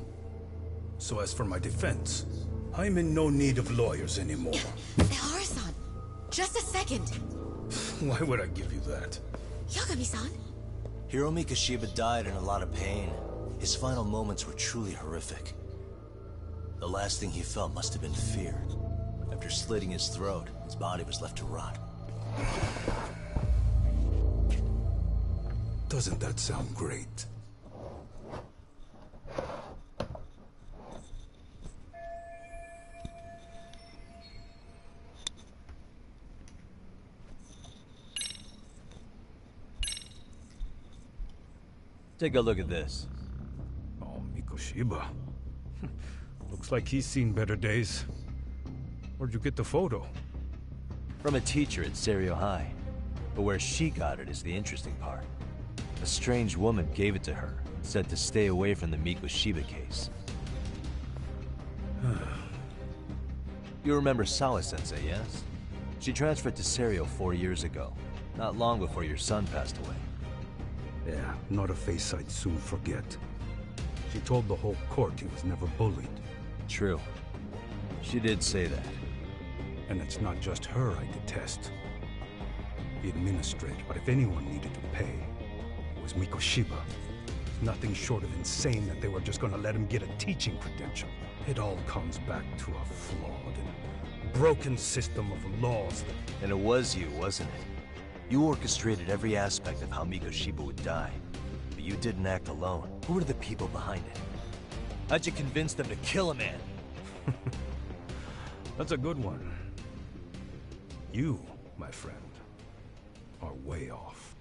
So as for my defense, I'm in no need of lawyers anymore. Ahara-san, just a second. Why would I give you that? Yagami-san? Hiro Mikoshiba died in a lot of pain. His final moments were truly horrific. The last thing he felt must have been fear. After slitting his throat, his body was left to rot. Doesn't that sound great? Take a look at this. Oh, Mikoshiba. Looks like he's seen better days. Where'd you get the photo? From a teacher at Serio High. But where she got it is the interesting part. A strange woman gave it to her and said to stay away from the Mikoshiba case. You remember Sawa-sensei, yes? She transferred to Serio 4 years ago, not long before your son passed away. Yeah, not a face I'd soon forget. She told the whole court he was never bullied. True. She did say that. And it's not just her I detest. The administrator, but if anyone needed to pay, it was Mikoshiba. Nothing short of insane that they were just gonna let him get a teaching credential. It all comes back to a flawed and broken system of laws. And it was you, wasn't it? You orchestrated every aspect of how Mikoshiba would die. But you didn't act alone. Who were the people behind it? How'd you convince them to kill a man? That's a good one. You, my friend, are way off.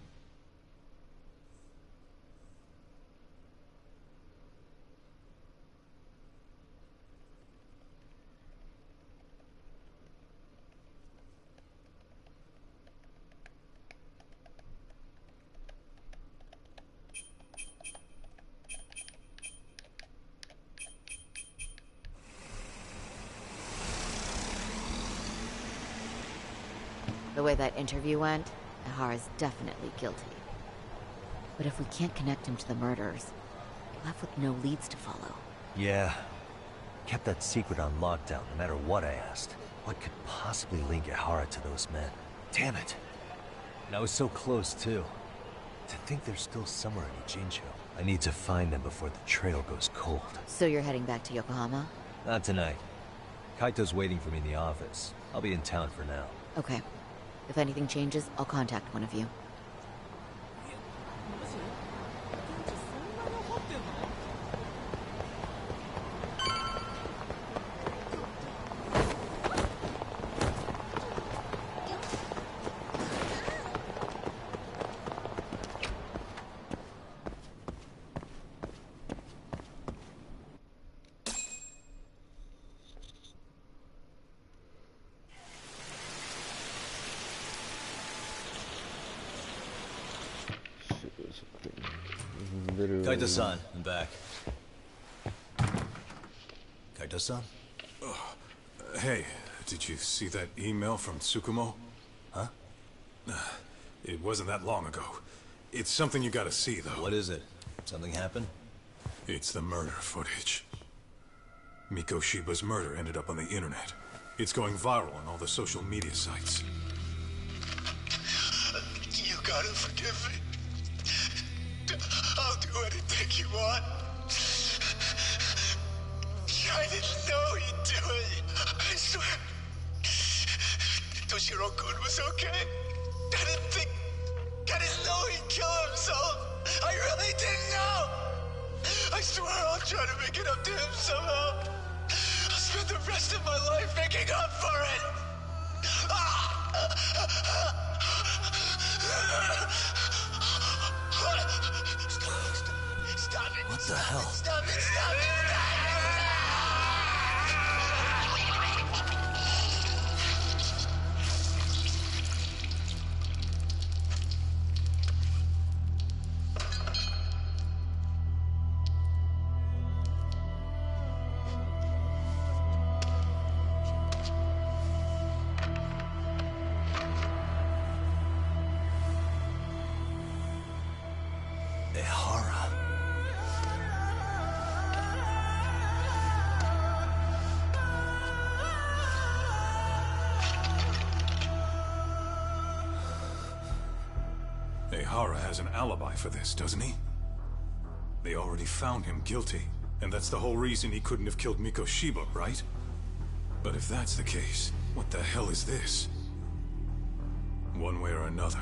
The way that interview went, Ahara's definitely guilty. But if we can't connect him to the murders, we're left with no leads to follow. Yeah. Kept that secret on lockdown no matter what I asked. What could possibly link Ahara to those men? Damn it. And I was so close too. To think they're still somewhere in Ijincho. I need to find them before the trail goes cold. So you're heading back to Yokohama? Not tonight. Kaito's waiting for me in the office. I'll be in town for now. Okay. If anything changes, I'll contact one of you. Literally. Kaito-san, I'm back. Kaito-san? Hey, did you see that email from Tsukumo? Huh? It wasn't that long ago. It's something you gotta see, though. What is it? Something happened? It's the murder footage. Miko Shiba's murder ended up on the internet. It's going viral on all the social media sites. You gotta forgive me. I'll do anything you want. I didn't know he'd do it. I swear. Toshiro-kun was okay. I didn't know he'd kill himself. I really didn't know. I swear I'll try to make it up to him somehow. I'll spend the rest of my life making up for it. Stop it. What the hell? Stop it. Stop it. Hara has an alibi for this, doesn't he? They already found him guilty, and that's the whole reason he couldn't have killed Miko Shiba, right? But if that's the case, what the hell is this? One way or another,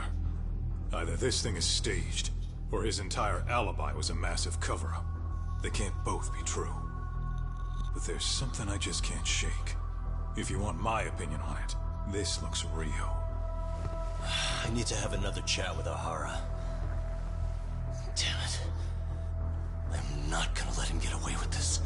either this thing is staged, or his entire alibi was a massive cover-up. They can't both be true. But there's something I just can't shake. If you want my opinion on it, this looks real. I need to have another chat with O'Hara. Damn it. I'm not gonna let him get away with this.